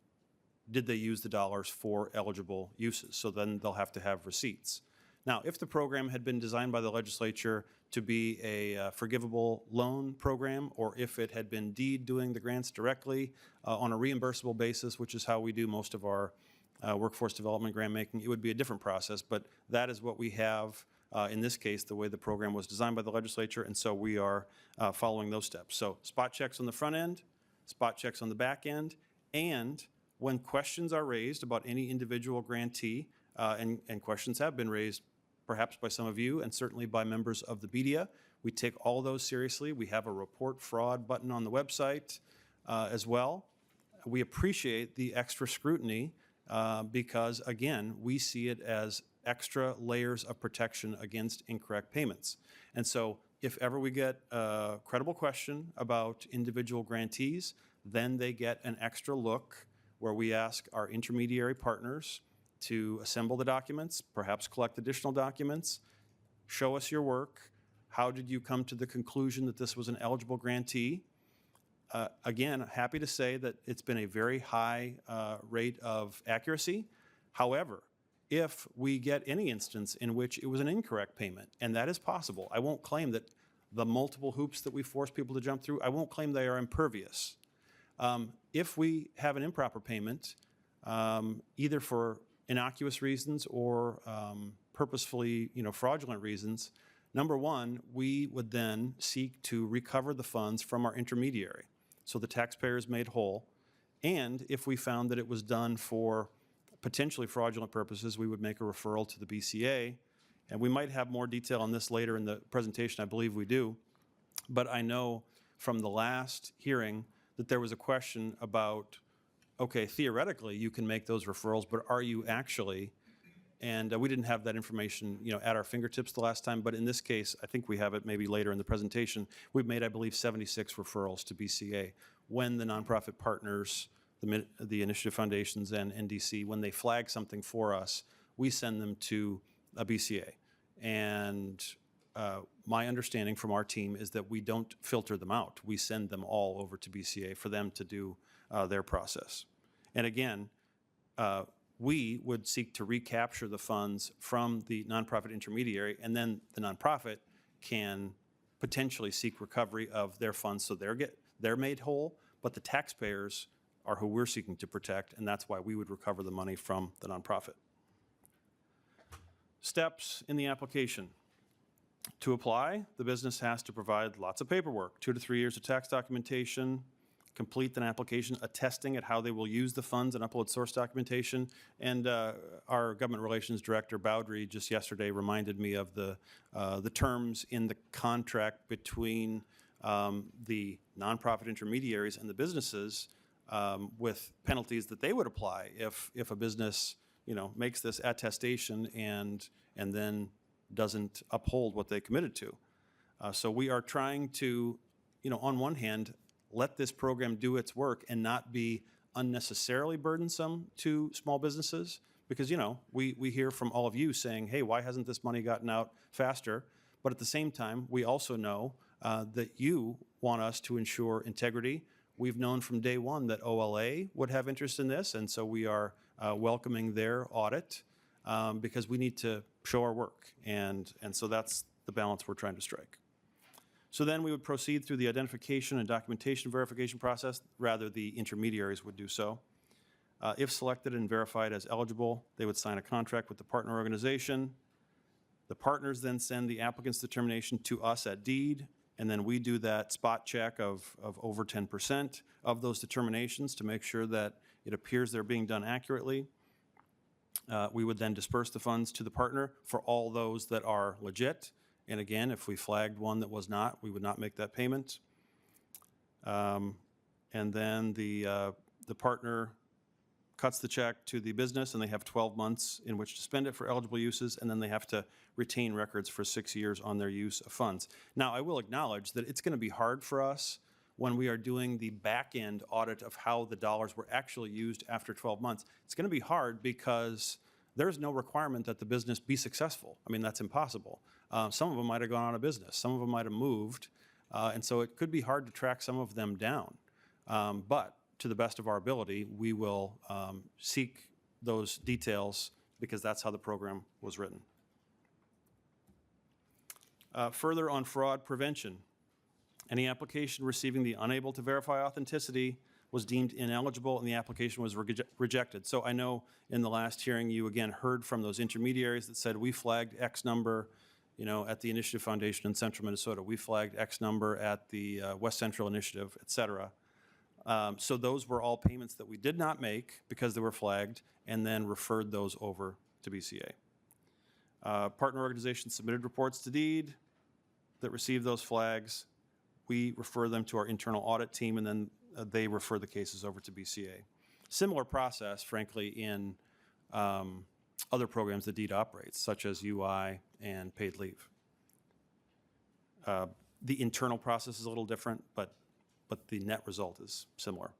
did they use the dollars for eligible uses? So then they'll have to have receipts Now, if the program had been designed by the legislature to be a forgivable loan program, or if it had been Deed doing the grants directly on a reimbursable basis, which is how we do most of our workforce development grant making, it would be a different process. But that is what we have in this case, the way the program was designed by the legislature, and so we are following those steps. So spot checks on the front end, spot checks on the back end, and when questions are raised about any individual grantee, and questions have been raised perhaps by some of you and certainly by members of the media, we take all those seriously. We have a report fraud button on the website as well. We appreciate the extra scrutiny because, again, we see it as extra layers of protection against incorrect payments. And so if ever we get a credible question about individual grantees, then they get an extra look where we ask our intermediary partners to assemble the documents, perhaps collect additional documents, show us your work. How did you come to the conclusion that this was an eligible grantee? Again, happy to say that it's been a very high rate of accuracy. However, if we get any instance in which it was an incorrect payment, and that is possible, I won't claim that the multiple hoops that we force people to jump through, I won't claim they are impervious. If we have an improper payment, either for innocuous reasons or purposefully, fraudulent reasons, number one, we would then seek to recover the funds from our intermediary, so the taxpayer is made whole. And if we found that it was done for potentially fraudulent purposes, we would make a referral to the BCA. And we might have more detail on this later in the presentation, I believe we do. But I know from the last hearing that there was a question about, okay, theoretically you can make those referrals, but are you actually? And we didn't have that information, at our fingertips the last time. But in this case, I think we have it maybe later in the presentation. We've made, I believe, 76 referrals to BCA when the nonprofit partners, the initiative foundations and NDC, when they flag something for us, we send them to a BCA. And my understanding from our team is that we don't filter them out. We send them all over to BCA for them to do their process. And again, we would seek to recapture the funds from the nonprofit intermediary, and then the nonprofit can potentially seek recovery of their funds, so they're made whole, but the taxpayers are who we're seeking to protect, and that's why we would recover the money from the nonprofit. Steps in the application. To apply, the business has to provide lots of paperwork, 2 to 3 years of tax documentation, complete an application attesting at how they will use the funds and upload source documentation. And our government relations director, Bowdry, just yesterday reminded me of the terms in the contract between the nonprofit intermediaries and the businesses with penalties that they would apply if a business, makes this attestation and then doesn't uphold what they committed to. So we are trying to, on one hand, let this program do its work and not be unnecessarily burdensome to small businesses, because, we hear from all of you saying, hey, why hasn't this money gotten out faster? But at the same time, we also know that you want us to ensure integrity. We've known from day one that OLA would have interest in this, and so we are welcoming their audit because we need to show our work, and so that's the balance we're trying to strike. So then we would proceed through the identification and documentation verification process. Rather, the intermediaries would do so. If selected and verified as eligible, they would sign a contract with the partner organization. The partners then send the applicant's determination to us at deed, and then we do that spot check of over 10% of those determinations to make sure that it appears they're being done accurately. We would then disperse the funds to the partner for all those that are legit. And again, if we flagged one that was not, we would not make that payment. And then the partner cuts the check to the business, and they have 12 months in which to spend it for eligible uses, and then they have to retain records for 6 years on their use of funds. Now, I will acknowledge that it's going to be hard for us when we are doing the back-end audit of how the dollars were actually used after 12 months. It's going to be hard because there's no requirement that the business be successful. I mean, that's impossible. Some of them might have gone out of business. Some of them might have moved. And so it could be hard to track some of them down. But to the best of our ability, we will seek those details because that's how the program was written. Further on fraud prevention, any application receiving the unable to verify authenticity was deemed ineligible and the application was rejected. So I know in the last hearing, you again heard from those intermediaries that said, we flagged X number, at the Initiative Foundation in Central Minnesota. We flagged X number at the West Central Initiative, et cetera. So those were all payments that we did not make because they were flagged, and then referred those over to BCA. Partner organizations submitted reports to DEED that received those flags. We refer them to our internal audit team, and then they refer the cases over to BCA. Similar process, frankly, in other programs that DEED operates, such as UI and paid leave. The internal process is a little different, but the net result is similar.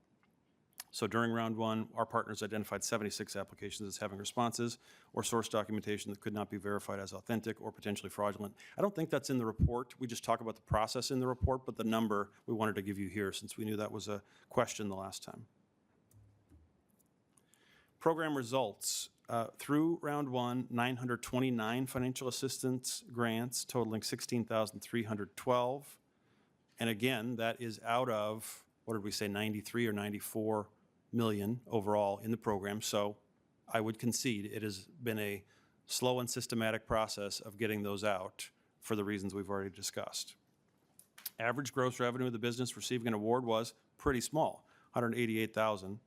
So during round one, our partners identified 76 applications as having responses or source documentation that could not be verified as authentic or potentially fraudulent. I don't think that's in the report. We just talk about the process in the report, but the number we wanted to give you here since we knew that was a question the last time. Program results. Through round one, 929 financial assistance grants totaling 16,312. And again, that is out of, what did we say, 93 or 94 million overall in the program. So I would concede it has been a slow and systematic process of getting those out for the reasons we've already discussed. Average gross revenue of the business receiving an award was pretty small, 188,000.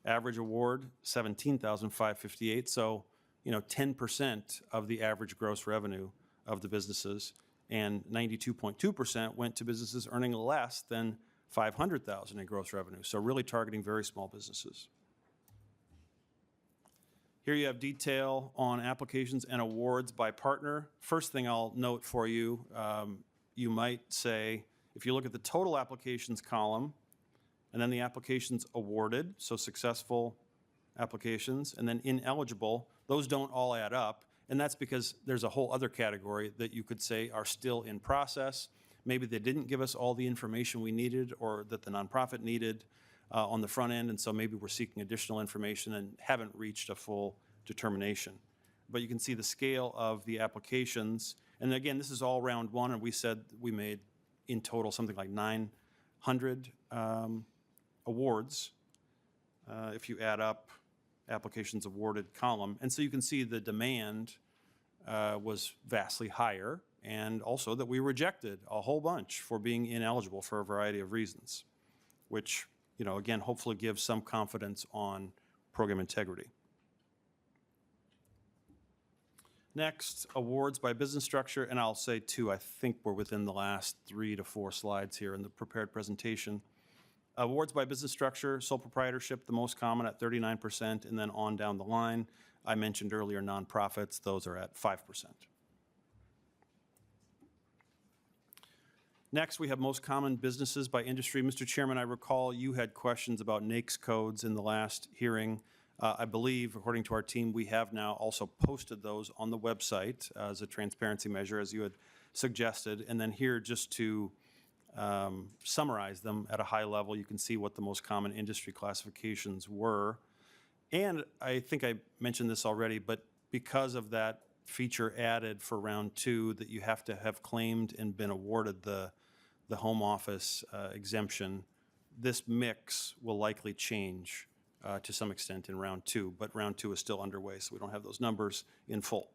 Average award, 17,558. So, 10% of the average gross revenue of the businesses, and 92.2% went to businesses earning less than 500,000 in gross revenue. So really targeting very small businesses. Here you have detail on applications and awards by partner. First thing I'll note for you, you might say, if you look at the total applications column, and then the applications awarded, so successful applications, and then ineligible, those don't all add up. And that's because there's a whole other category that you could say are still in process. Maybe they didn't give us all the information we needed or that the nonprofit needed on the front end, and so maybe we're seeking additional information and haven't reached a full determination. But you can see the scale of the applications. And again, this is all round one, and we said we made in total something like 900 awards if you add up applications awarded column. And so you can see the demand was vastly higher, and also that we rejected a whole bunch for being ineligible for a variety of reasons, which, again, hopefully gives some confidence on program integrity. Next, awards by business structure, and I'll say too, I think we're within the last 3 to 4 slides here in the prepared presentation. Awards by business structure, sole proprietorship, the most common at 39%, and then on down the line. I mentioned earlier nonprofits, those are at 5%. Next, we have most common businesses by industry. Mr. Chairman, I recall you had questions about NAICS codes in the last hearing. I believe, according to our team, we have now also posted those on the website as a transparency measure, as you had suggested. And then here, just to summarize them at a high level, you can see what the most common industry classifications were. And I think I mentioned this already, but because of that feature added for round 2 that you have to have claimed and been awarded the home office exemption, this mix will likely change to some extent in round 2, but round 2 is still underway, so we don't have those numbers in full.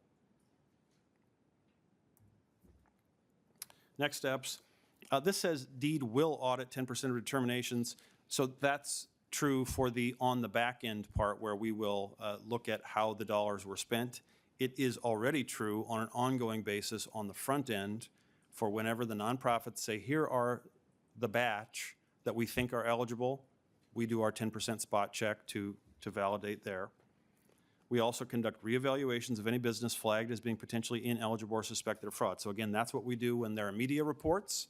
Next steps. This says DEED will audit 10% of determinations, so that's true for the on the back end part where we will look at how the dollars were spent. It is already true on an ongoing basis on the front end for whenever the nonprofits say, here are the batch that we think are eligible, we do our 10% spot check to validate there. We also conduct reevaluations of any business flagged as being potentially ineligible or suspected of fraud. So again, that's what we do when there are media reports.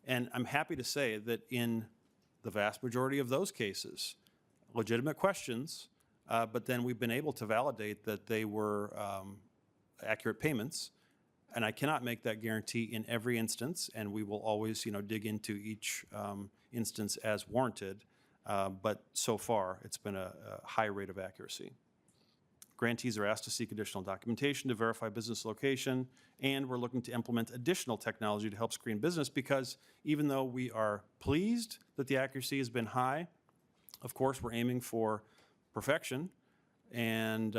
And I'm happy to say that in the vast majority of those cases, legitimate questions, but then we've been able to validate that they were accurate payments. And I cannot make that guarantee in every instance, and we will always, dig into each instance as warranted. But so far, it's been a high rate of accuracy. Grantees are asked to seek additional documentation to verify business location, and we're looking to implement additional technology to help screen business because even though we are pleased that the accuracy has been high, of course, we're aiming for perfection, and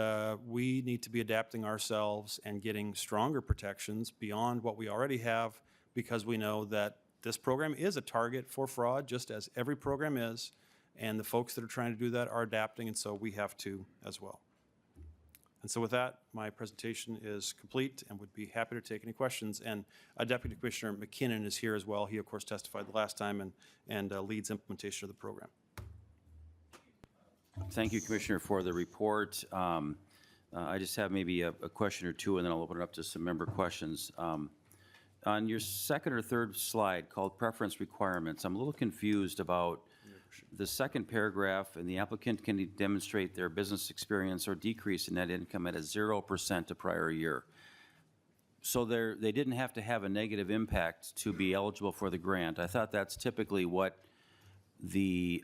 we need to be adapting ourselves and getting stronger protections beyond what we already have because we know that this program is a target for fraud, just as every program is, and the folks that are trying to do that are adapting, and so we have to as well. And so with that, my presentation is complete and would be happy to take any questions. And Deputy Commissioner McKinnon is here as well. He, of course, testified the last time and leads implementation of the program. Thank you, Commissioner, for the report. I just have maybe a question or two, and then I'll open it up to some member questions. On your second or third slide called preference requirements, I'm a little confused about the second paragraph, and the applicant can demonstrate their business experience or decrease in net income at a 0% to prior year. So they didn't have to have a negative impact to be eligible for the grant. I thought that's typically what the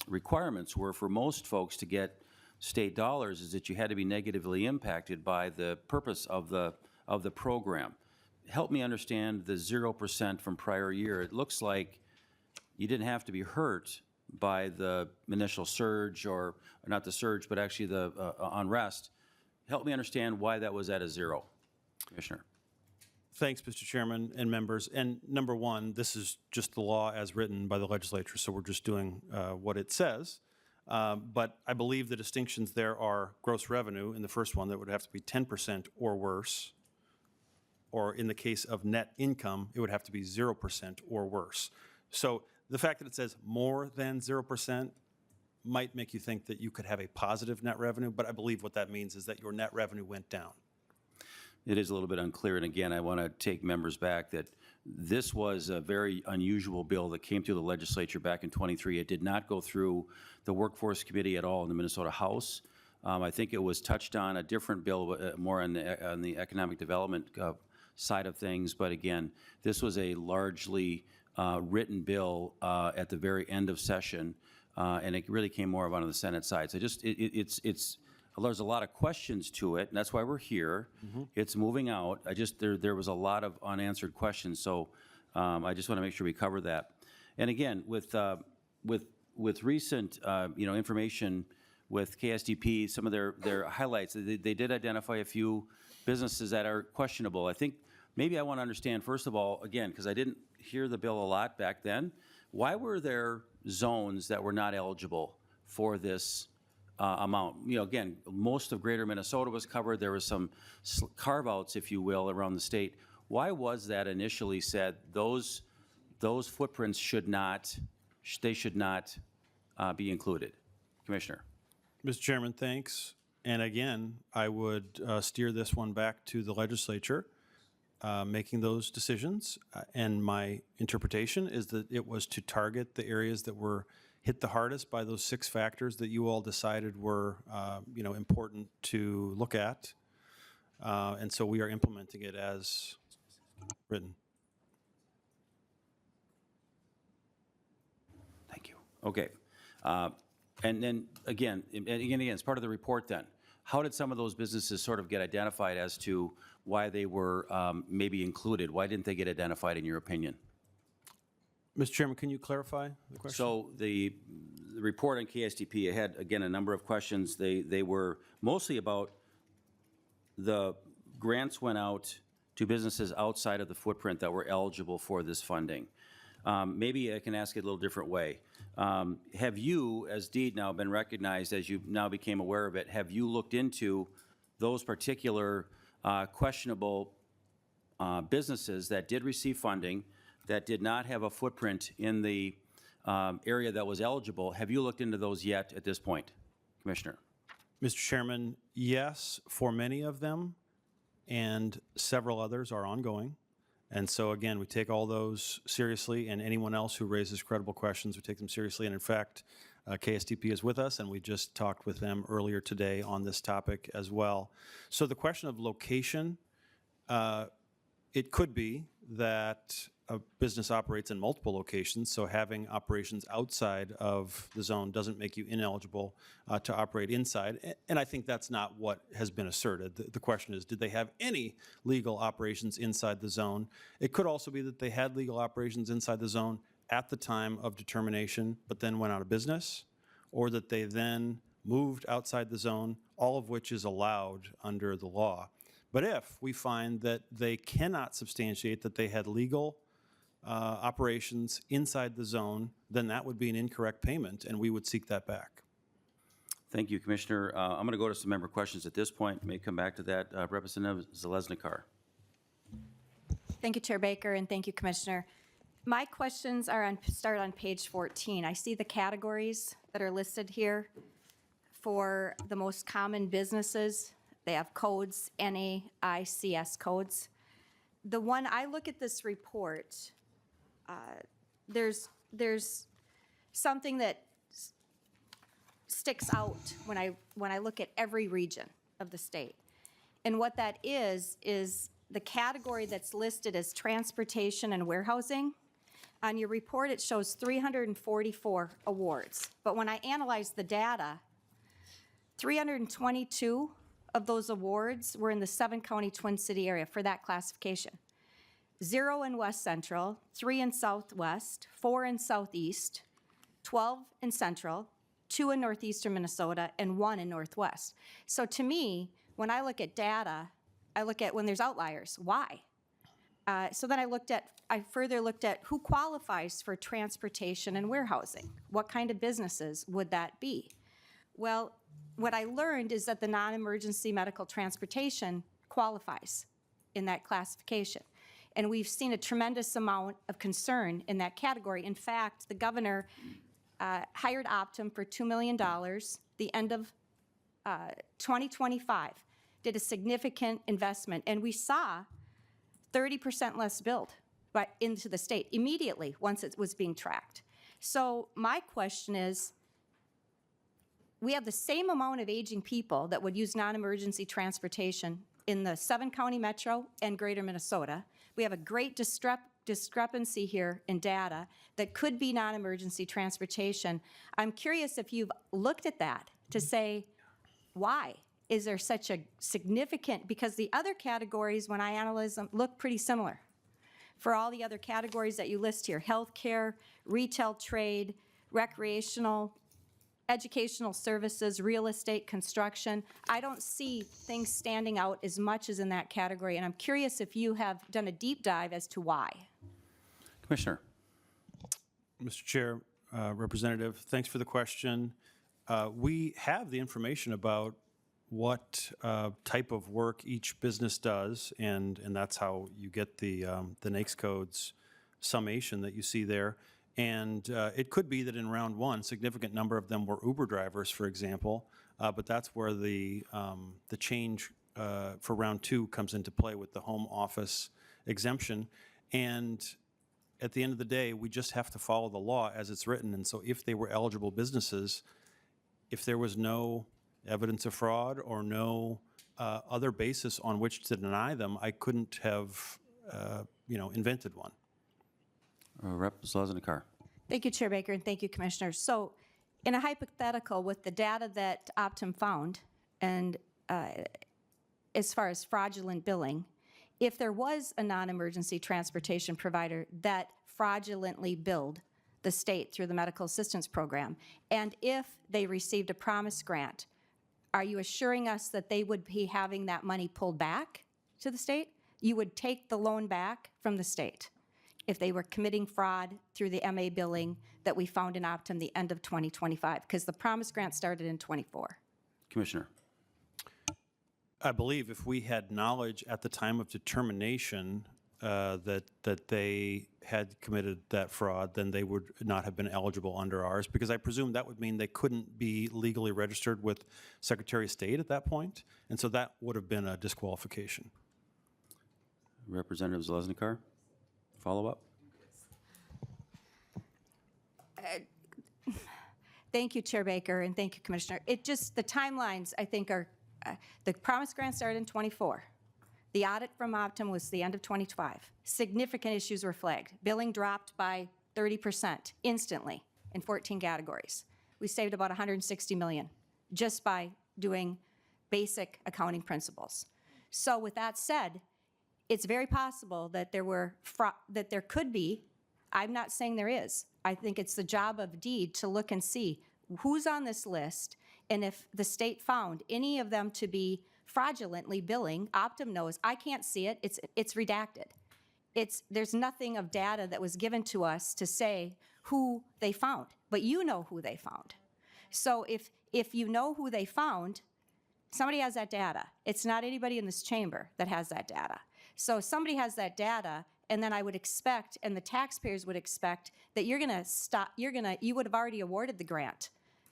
requirements were for most folks to get state dollars, is that you had to be negatively impacted by the purpose of the program. Help me understand the 0% from prior year. It looks like you didn't have to be hurt by the initial surge, or not the surge, but actually the unrest. Help me understand why that was at a 0, Commissioner. Thanks, Mr. Chairman and members. And number one, this is just the law as written by the legislature, so we're just doing what it says. But I believe the distinctions there are gross revenue in the first one that would have to be 10% or worse, or in the case of net income, it would have to be 0% or worse. So the fact that it says more than 0% might make you think that you could have a positive net revenue, but I believe what that means is that your net revenue went down. It is a little bit unclear, and again, I want to take members back that this was a very unusual bill that came through the legislature back in '23. It did not go through the Workforce Committee at all in the Minnesota House. I think it was touched on a different bill, more on the economic development side of things, but again, this was a largely written bill at the very end of session, and it really came more of on the Senate side. So there's a lot of questions to it, and that's why we're here. It's moving out. There was a lot of unanswered questions, so I just want to make sure we cover that. And again, with recent information with KSDP, some of their highlights, they did identify a few businesses that are questionable. I think maybe I want to understand, first of all, again, because I didn't hear the bill a lot back then, why were there zones that were not eligible for this amount? Again, most of greater Minnesota was covered. There was some carve-outs, if you will, around the state. Why was that initially said those footprints should not be included? Commissioner. Mr. Chairman, thanks. And again, I would steer this one back to the legislature making those decisions. And my interpretation is that it was to target the areas that were hit the hardest by those 6 factors that you all decided were important to look at. And so we are implementing it as written. Thank you. Okay. And then again, it's part of the report then. How did some of those businesses sort of get identified as to why they were maybe included? Why didn't they get identified in your opinion? Mr. Chairman, can you clarify the question? So the report on KSDP had, again, a number of questions. They were mostly about the grants went out to businesses outside of the footprint that were eligible for this funding. Maybe I can ask it a little different way. Have you, as DEED now been recognized, as you now became aware of it, have you looked into those particular questionable businesses that did receive funding, that did not have a footprint in the area that was eligible? Have you looked into those yet at this point, Commissioner? Mr. Chairman, yes, for many of them, and several others are ongoing. And so again, we take all those seriously, and anyone else who raises credible questions, we take them seriously. And in fact, KSTP is with us, and we just talked with them earlier today on this topic as well. So the question of location, it could be that a business operates in multiple locations, so having operations outside of the zone doesn't make you ineligible to operate inside. And I think that's not what has been asserted. The question is, did they have any legal operations inside the zone? It could also be that they had legal operations inside the zone at the time of determination, but then went out of business, or that they then moved outside the zone, all of which is allowed under the law. But if we find that they cannot substantiate that they had legal operations inside the zone, then that would be an incorrect payment, and we would seek that back. Thank you, Commissioner. I'm going to go to some member questions at this point. May come back to that. Representative Zalesnikar. Thank you, Chair Baker, and thank you, Commissioner. My questions start on page 14. I see the categories that are listed here for the most common businesses. They have codes, NAICS codes. The one, I look at this report, there's something that sticks out when I look at every region of the state. And what that is the category that's listed as transportation and warehousing. On your report, it shows 344 awards. But when I analyze the data, 322 of those awards were in the 7-county Twin City area for that classification. 0 in West Central, 3 in Southwest, 4 in Southeast, 12 in Central, 2 in Northeastern Minnesota, and 1 in Northwest. So to me, when I look at data, I look at when there's outliers. Why? So then I further looked at who qualifies for transportation and warehousing. What kind of businesses would that be? Well, what I learned is that the non-emergency medical transportation qualifies in that classification. And we've seen a tremendous amount of concern in that category. In fact, the governor hired Optum for $2 million, the end of 2025, did a significant investment, and we saw 30% less billed into the state immediately once it was being tracked. So my question is, we have the same amount of aging people that would use non-emergency transportation in the 7-county metro and greater Minnesota. We have a great discrepancy here in data that could be non-emergency transportation. I'm curious if you've looked at that to say, why is there such a significant, because the other categories, when I analyze them, look pretty similar. For all the other categories that you list here, healthcare, retail trade, recreational, educational services, real estate, construction, I don't see things standing out as much as in that category, and I'm curious if you have done a deep dive as to why. Commissioner. Mr. Chair, Representative, thanks for the question. We have the information about what type of work each business does, and that's how you get the NAICS codes summation that you see there. And it could be that in round one, significant number of them were Uber drivers, for example, but that's where the change for round two comes into play with the home office exemption. And at the end of the day, we just have to follow the law as it's written. And so if they were eligible businesses, if there was no evidence of fraud or no other basis on which to deny them, I couldn't have, invented one. Rep. Zalesnikar. Thank you, Chair Baker, and thank you, Commissioner. So in a hypothetical with the data that Optum found, and as far as fraudulent billing, if there was a non-emergency transportation provider that fraudulently billed the state through the medical assistance program, and if they received a promise grant, are you assuring us that they would be having that money pulled back to the state? You would take the loan back from the state if they were committing fraud through the MA billing that we found in Optum the end of 2025, because the promise grant started in 24. Commissioner. I believe if we had knowledge at the time of determination that they had committed that fraud, then they would not have been eligible under ours, because I presume that would mean they couldn't be legally registered with Secretary of State at that point, and so that would have been a disqualification. Representative Zalesnikar, follow-up? Thank you, Chair Baker, and thank you, Commissioner. The timelines, I think, are, the promise grant started in 24. The audit from Optum was the end of 2012. Significant issues were flagged. Billing dropped by 30% instantly in 14 categories. We saved about $160 million just by doing basic accounting principles. So with that said, it's very possible that there could be, I'm not saying there is, I think it's the job of DEED to look and see who's on this list, and if the state found any of them to be fraudulently billing, Optum knows, I can't see it, it's redacted. There's nothing of data that was given to us to say who they found, but you know who they found. So if you know who they found, somebody has that data. It's not anybody in this chamber that has that data. So somebody has that data, and then I would expect, and the taxpayers would expect, that you would have already awarded the grant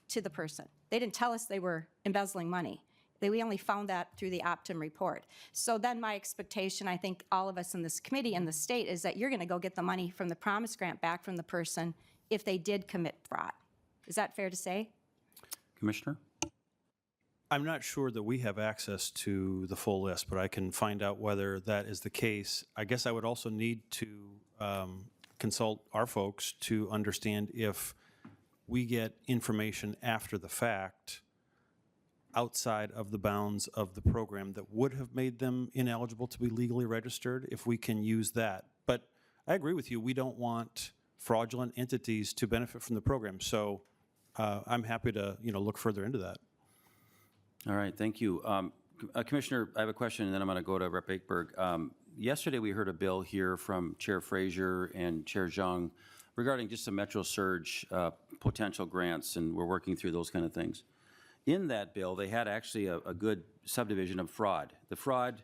to the person. They didn't tell us they were embezzling money. We only found that through the Optum report. So then my expectation, I think all of us in this committee and the state, is that you're going to go get the money from the promise grant back from the person if they did commit fraud. Is that fair to say? Commissioner? I'm not sure that we have access to the full list, but I can find out whether that is the case. I guess I would also need to consult our folks to understand if we get information after the fact outside of the bounds of the program that would have made them ineligible to be legally registered, if we can use that. But I agree with you, we don't want fraudulent entities to benefit from the program. So I'm happy to look further into that. All right, thank you. Commissioner, I have a question, and then I'm going to go to Rep. Aikberg. Yesterday, we heard a bill here from Chair Frazier and Chair Zhang regarding just some Metro Surge potential grants, and we're working through those kind of things. In that bill, they had actually a good subdivision of fraud, the fraud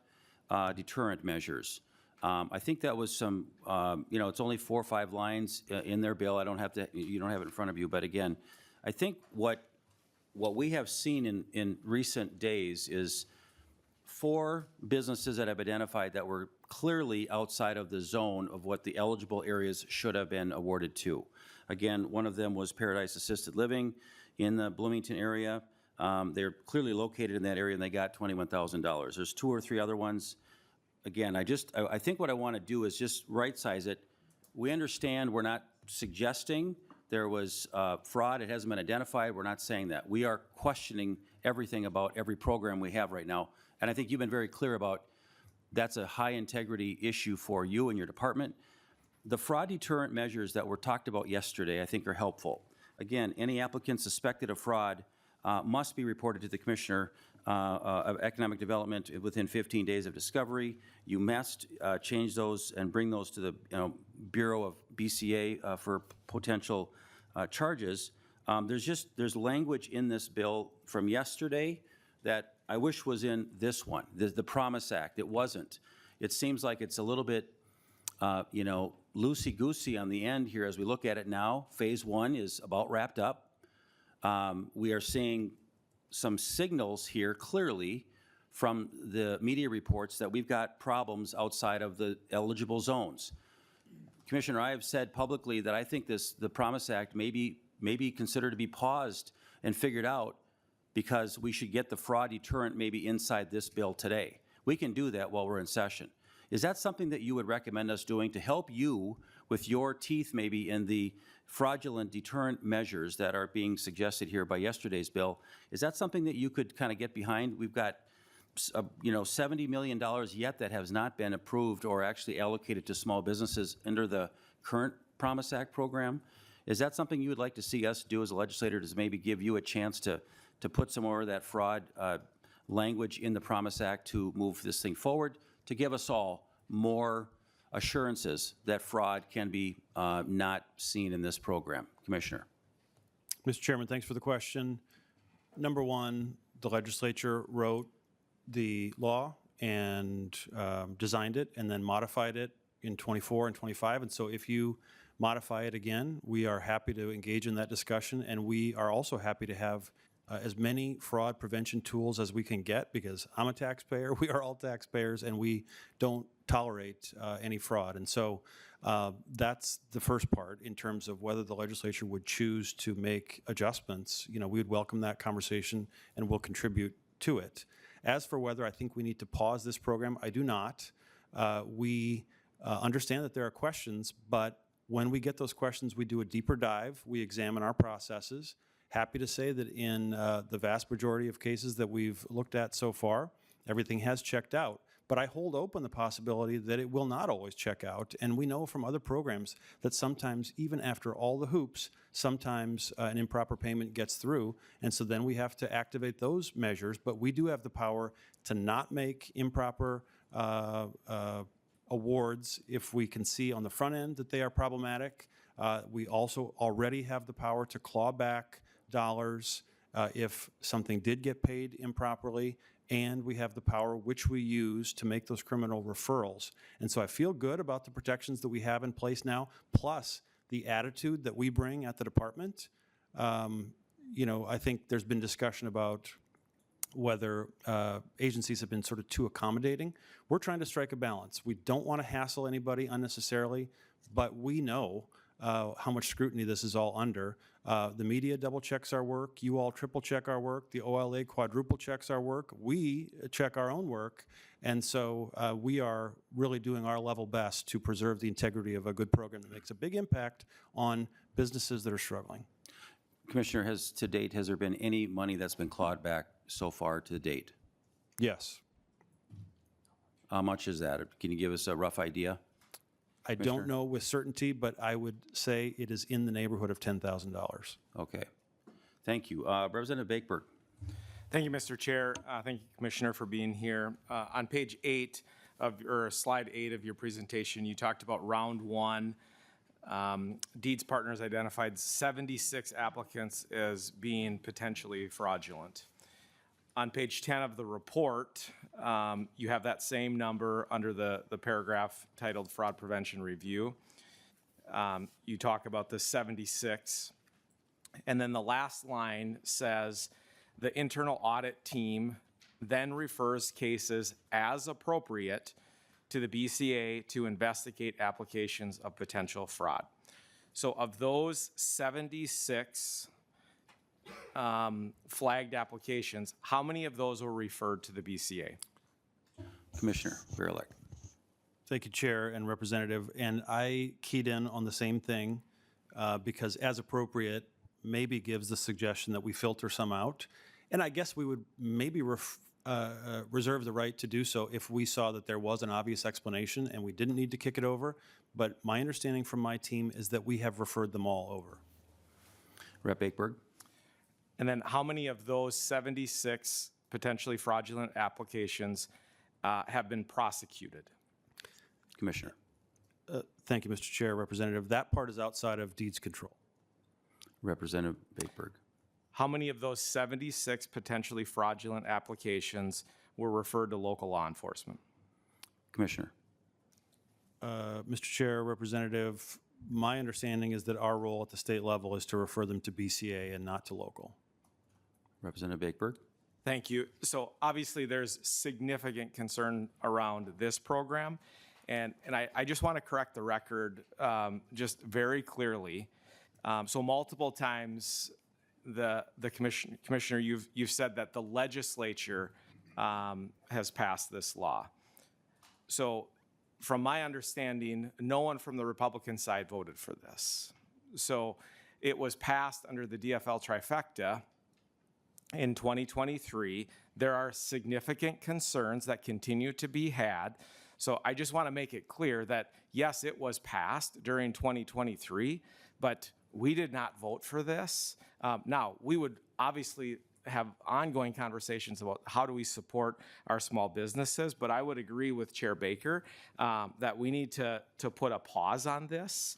deterrent measures. I think that was some, it's only 4 or 5 lines in their bill. You don't have it in front of you, but again, I think what we have seen in recent days is 4 businesses that have identified that were clearly outside of the zone of what the eligible areas should have been awarded to. Again, one of them was Paradise Assisted Living in the Bloomington area. They're clearly located in that area, and they got $21,000. There's 2 or 3 other ones. Again, I think what I want to do is just right-size it. We understand we're not suggesting there was fraud. It hasn't been identified. We're not saying that. We are questioning everything about every program we have right now. And I think you've been very clear about that's a high-integrity issue for you and your department. The fraud deterrent measures that were talked about yesterday, I think, are helpful. Again, any applicant suspected of fraud must be reported to the Commissioner of Economic Development within 15 days of discovery. You must change those and bring those to the Bureau of BCA for potential charges. There's language in this bill from yesterday that I wish was in this one, the Promise Act. It wasn't. It seems like it's a little bit, loosey-goosey on the end here as we look at it now. Phase 1 is about wrapped up. We are seeing some signals here clearly from the media reports that we've got problems outside of the eligible zones. Commissioner, I have said publicly that I think the Promise Act may be considered to be paused and figured out because we should get the fraud deterrent maybe inside this bill today. We can do that while we're in session. Is that something that you would recommend us doing to help you with your teeth maybe in the fraudulent deterrent measures that are being suggested here by yesterday's bill? Is that something that you could kind of get behind? We've got $70 million yet that has not been approved or actually allocated to small businesses under the current Promise Act program. Is that something you would like to see us do as a legislator, to maybe give you a chance to put some more of that fraud language in the Promise Act to move this thing forward, to give us all more assurances that fraud can be not seen in this program? Commissioner. Mr. Chairman, thanks for the question. Number one, the legislature wrote the law and designed it and then modified it in 24 and 25. And so if you modify it again, we are happy to engage in that discussion. And we are also happy to have as many fraud prevention tools as we can get, because I'm a taxpayer, we are all taxpayers, and we don't tolerate any fraud. And so that's the first part in terms of whether the legislature would choose to make adjustments. We would welcome that conversation and we'll contribute to it. As for whether I think we need to pause this program, I do not. We understand that there are questions, but when we get those questions, we do a deeper dive. We examine our processes. Happy to say that in the vast majority of cases that we've looked at so far, everything has checked out. But I hold open the possibility that it will not always check out. And we know from other programs that sometimes, even after all the hoops, sometimes an improper payment gets through. And so then we have to activate those measures. But we do have the power to not make improper awards if we can see on the front end that they are problematic. We also already have the power to claw back dollars if something did get paid improperly, and we have the power which we use to make those criminal referrals. And so I feel good about the protections that we have in place now, plus the attitude that we bring at the department. You know, I think there's been discussion about whether agencies have been sort of too accommodating. We're trying to strike a balance. We don't want to hassle anybody unnecessarily, but we know how much scrutiny this is all under. The media double checks our work. You all triple check our work. The OLA quadruple checks our work. We check our own work. And so we are really doing our level best to preserve the integrity of a good program that makes a big impact on businesses that are struggling. Commissioner, has there been any money that's been clawed back so far to date? Yes. How much is that? Can you give us a rough idea? I don't know with certainty, but I would say it is in the neighborhood of $10,000. Okay. Thank you. Representative Bakeberg. Thank you, Mr. Chair. Thank you, Commissioner, for being here. On page 8 or slide 8 of your presentation, you talked about round 1. Deeds Partners identified 76 applicants as being potentially fraudulent. On page 10 of the report, you have that same number under the paragraph titled Fraud Prevention Review. You talk about the 76. And then the last line says, the internal audit team then refers cases as appropriate to the BCA to investigate applications of potential fraud. So of those 76 flagged applications, how many of those were referred to the BCA? Commissioner Verlick. Thank you, Chair and Representative. And I keyed in on the same thing because as appropriate maybe gives the suggestion that we filter some out. And I guess we would maybe reserve the right to do so if we saw that there was an obvious explanation and we didn't need to kick it over. But my understanding from my team is that we have referred them all over. Rep. Bakeberg. And then how many of those 76 potentially fraudulent applications have been prosecuted? Commissioner. Thank you, Mr. Chair, Representative. That part is outside of deeds control. Representative Bakeberg. How many of those 76 potentially fraudulent applications were referred to local law enforcement? Commissioner. Mr. Chair, Representative, my understanding is that our role at the state level is to refer them to BCA and not to local. Representative Bakeberg. Thank you. So obviously there's significant concern around this program. And I just want to correct the record just very clearly. So multiple times the commissioner, you've said that the legislature has passed this law. So from my understanding, no one from the Republican side voted for this. So it was passed under the DFL trifecta in 2023. There are significant concerns that continue to be had. So I just want to make it clear that, yes, it was passed during 2023, but we did not vote for this. Now, we would obviously have ongoing conversations about how do we support our small businesses, but I would agree with Chair Baker that we need to put a pause on this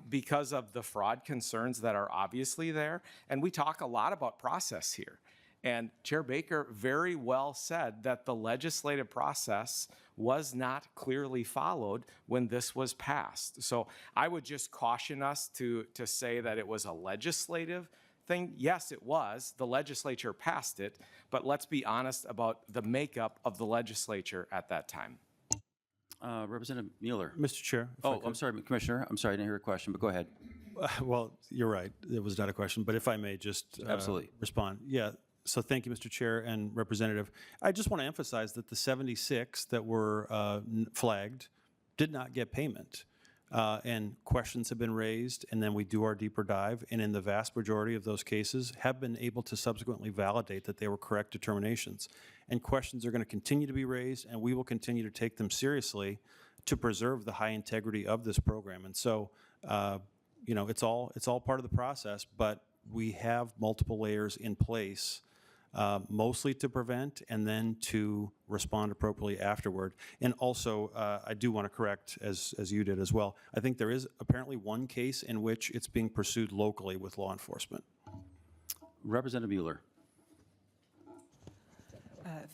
because of the fraud concerns that are obviously there. And we talk a lot about process here. And Chair Baker very well said that the legislative process was not clearly followed when this was passed. So I would just caution us to say that it was a legislative thing. Yes, it was. The legislature passed it, but let's be honest about the makeup of the legislature at that time. Representative Mueller. Mr. Chair. Oh, I'm sorry, Commissioner. I'm sorry, I didn't hear a question, but go ahead. Well, you're right. It was not a question, but if I may just Absolutely. respond. Yeah, So thank you, Mr. Chair and Representative. I just want to emphasize that the 76 that were flagged did not get payment. And questions have been raised, and then we do our deeper dive, and in the vast majority of those cases have been able to subsequently validate that they were correct determinations. And questions are going to continue to be raised, and we will continue to take them seriously to preserve the high integrity of this program. And so, you know, it's all part of the process, but we have multiple layers in place, mostly to prevent and then to respond appropriately afterward. And also, I do want to correct, as you did as well, I think there is apparently one case in which it's being pursued locally with law enforcement. Representative Mueller.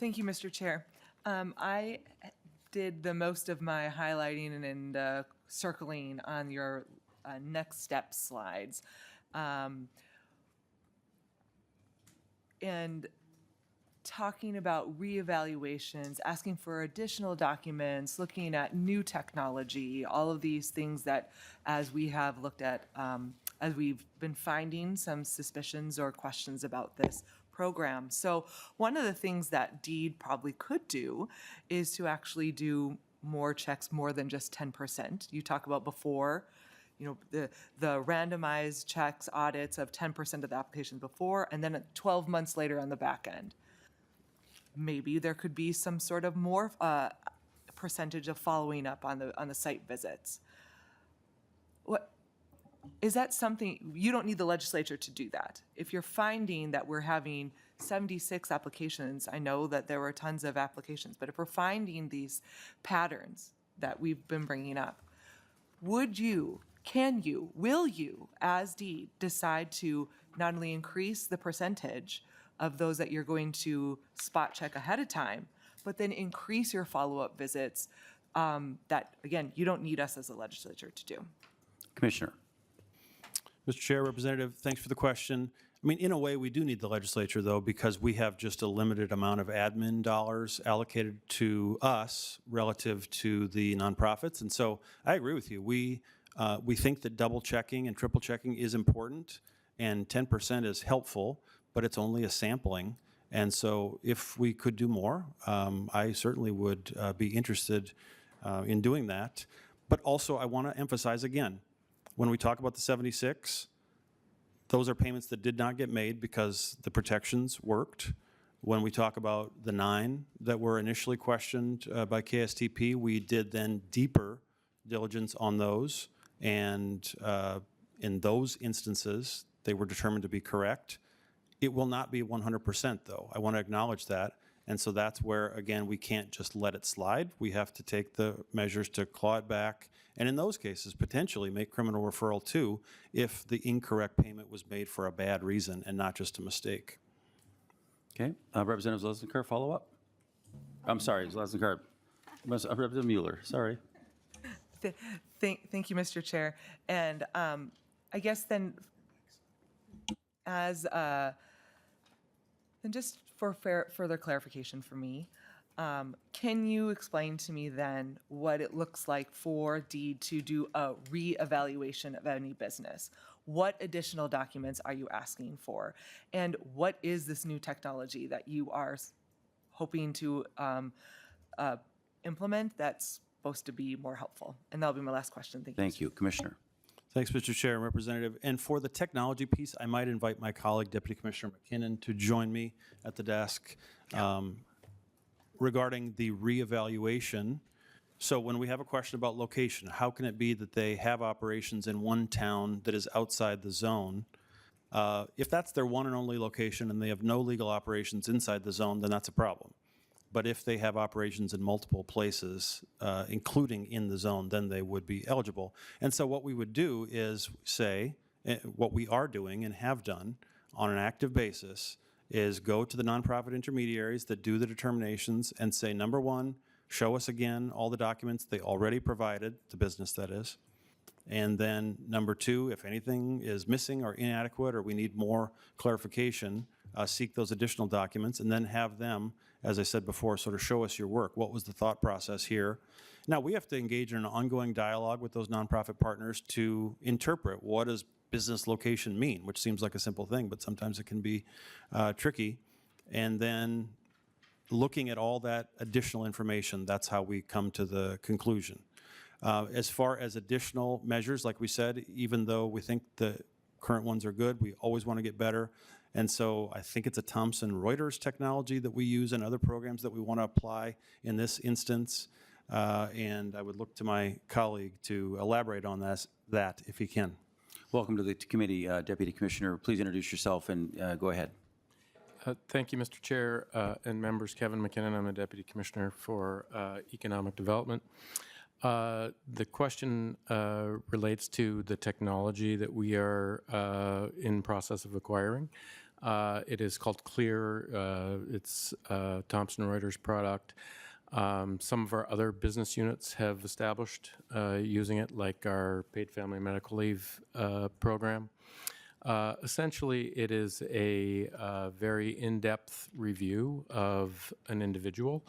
Thank you, Mr. Chair. I did the most of my highlighting and circling on your next step slides. And talking about reevaluations, asking for additional documents, looking at new technology, all of these things that as we have looked at, as we've been finding some suspicions or questions about this program. So one of the things that DEED probably could do is to actually do more checks more than just 10%. You talk about before, you know, the randomized checks, audits of 10% of the applications before, and then 12 months later on the back end. Maybe there could be some sort of more percentage of following up on the site visits. What is that something, you don't need the legislature to do that. If you're finding that we're having 76 applications, I know that there were tons of applications, but if we're finding these patterns that we've been bringing up, would you, can you, will you, as DEED, decide to not only increase the percentage of those that you're going to spot check ahead of time, but then increase your follow-up visits that, again, you don't need us as a legislature to do? Commissioner. Mr. Chair, Representative, thanks for the question. I mean, in a way, we do need the legislature, though, because we have just a limited amount of admin dollars allocated to us relative to the nonprofits. And so I agree with you. We think that double checking and triple checking is important, and 10% is helpful, but it's only a sampling. And so if we could do more, I certainly would be interested in doing that. But also, I want to emphasize again, when we talk about the 76, those are payments that did not get made because the protections worked. When we talk about the 9 that were initially questioned by KSTP, we did then deeper diligence on those. And in those instances, they were determined to be correct. It will not be 100%, though. I want to acknowledge that. And so that's where, again, we can't just let it slide. We have to take the measures to claw it back, and in those cases, potentially make criminal referral too, if the incorrect payment was made for a bad reason and not just a mistake. Okay. Representative Zlesnikar, follow up? I'm sorry, Zlesnikar. Representative Mueller, sorry. Thank you, Mr. Chair. And I guess then, as and just for further clarification for me, can you explain to me then what it looks like for DEED to do a reevaluation of any business? What additional documents are you asking for? And what is this new technology that you are hoping to implement that's supposed to be more helpful? And that'll be my last question. Thank you. Thank you. Commissioner. Thanks, Mr. Chair and Representative. And for the technology piece, I might invite my colleague, Deputy Commissioner McKinnon, to join me at the desk regarding the reevaluation. So when we have a question about location, how can it be that they have operations in one town that is outside the zone? If that's their one and only location and they have no legal operations inside the zone, then that's a problem. But if they have operations in multiple places, including in the zone, then they would be eligible. And so what we would do is say, what we are doing and have done on an active basis is go to the nonprofit intermediaries that do the determinations and say, number one, show us again all the documents they already provided, the business that is. And then number two, if anything is missing or inadequate or we need more clarification, seek those additional documents and then have them, as I said before, sort of show us your work. What was the thought process here? Now, we have to engage in an ongoing dialogue with those nonprofit partners to interpret what does business location mean, which seems like a simple thing, but sometimes it can be tricky. And then looking at all that additional information, that's how we come to the conclusion. As far as additional measures, like we said, even though we think the current ones are good, we always want to get better. And so I think it's a Thomson Reuters technology that we use in other programs that we want to apply in this instance. And I would look to my colleague to elaborate on that if he can. Welcome to the committee, Deputy Commissioner. Please introduce yourself and go ahead. Thank you, Mr. Chair and members. Kevin McKinnon, I'm a Deputy Commissioner for Economic Development. The question relates to the technology that we are in process of acquiring. It is called Clear. It's a Thomson Reuters product. Some of our other business units have established using it, like our paid family medical leave program. Essentially, it is a very in-depth review of an individual.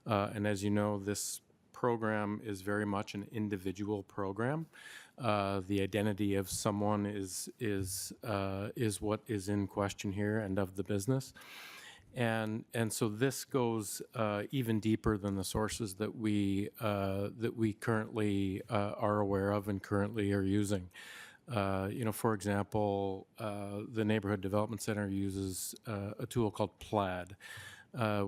And as you know, this program is very much an individual program. The identity of someone is what is in question here, and of the business. And so this goes even deeper than the sources that we currently are aware of and currently are using. For example, the Neighborhood Development Center uses a tool called Plaid,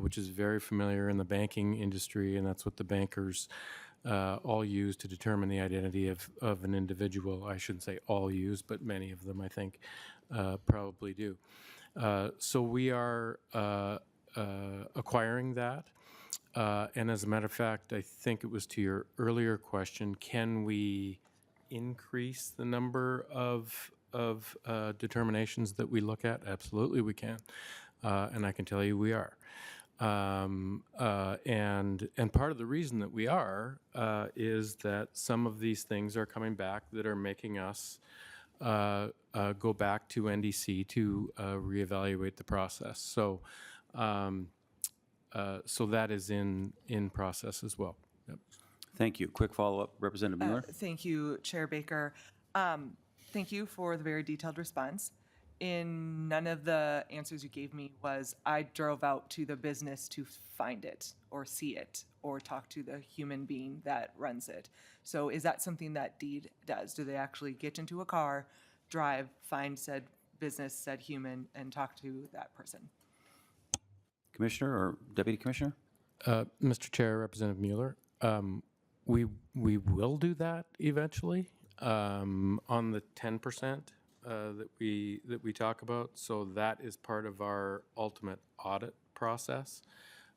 which is very familiar in the banking industry, and that's what the bankers all use to determine the identity of an individual. I shouldn't say all use, but many of them, I think, probably do. So we are acquiring that. And as a matter of fact, I think it was to your earlier question, can we increase the number of determinations that we look at? Absolutely we can. And I can tell you we are. And part of the reason that we are is that some of these things are coming back that are making us go back to NDC to reevaluate the process. So that is in process as well. Yep. Thank you. Quick follow-up, Representative Mueller. Thank you, Chair Baker. Thank you for the very detailed response. In none of the answers you gave me was I drove out to the business to find it or see it or talk to the human being that runs it. So is that something that Deed does? Do they actually get into a car, drive, find said business, said human, and talk to that person? Commissioner or Deputy Commissioner? Mr. Chair, Representative Mueller, we will do that eventually on the 10% that we talk about. So that is part of our ultimate audit process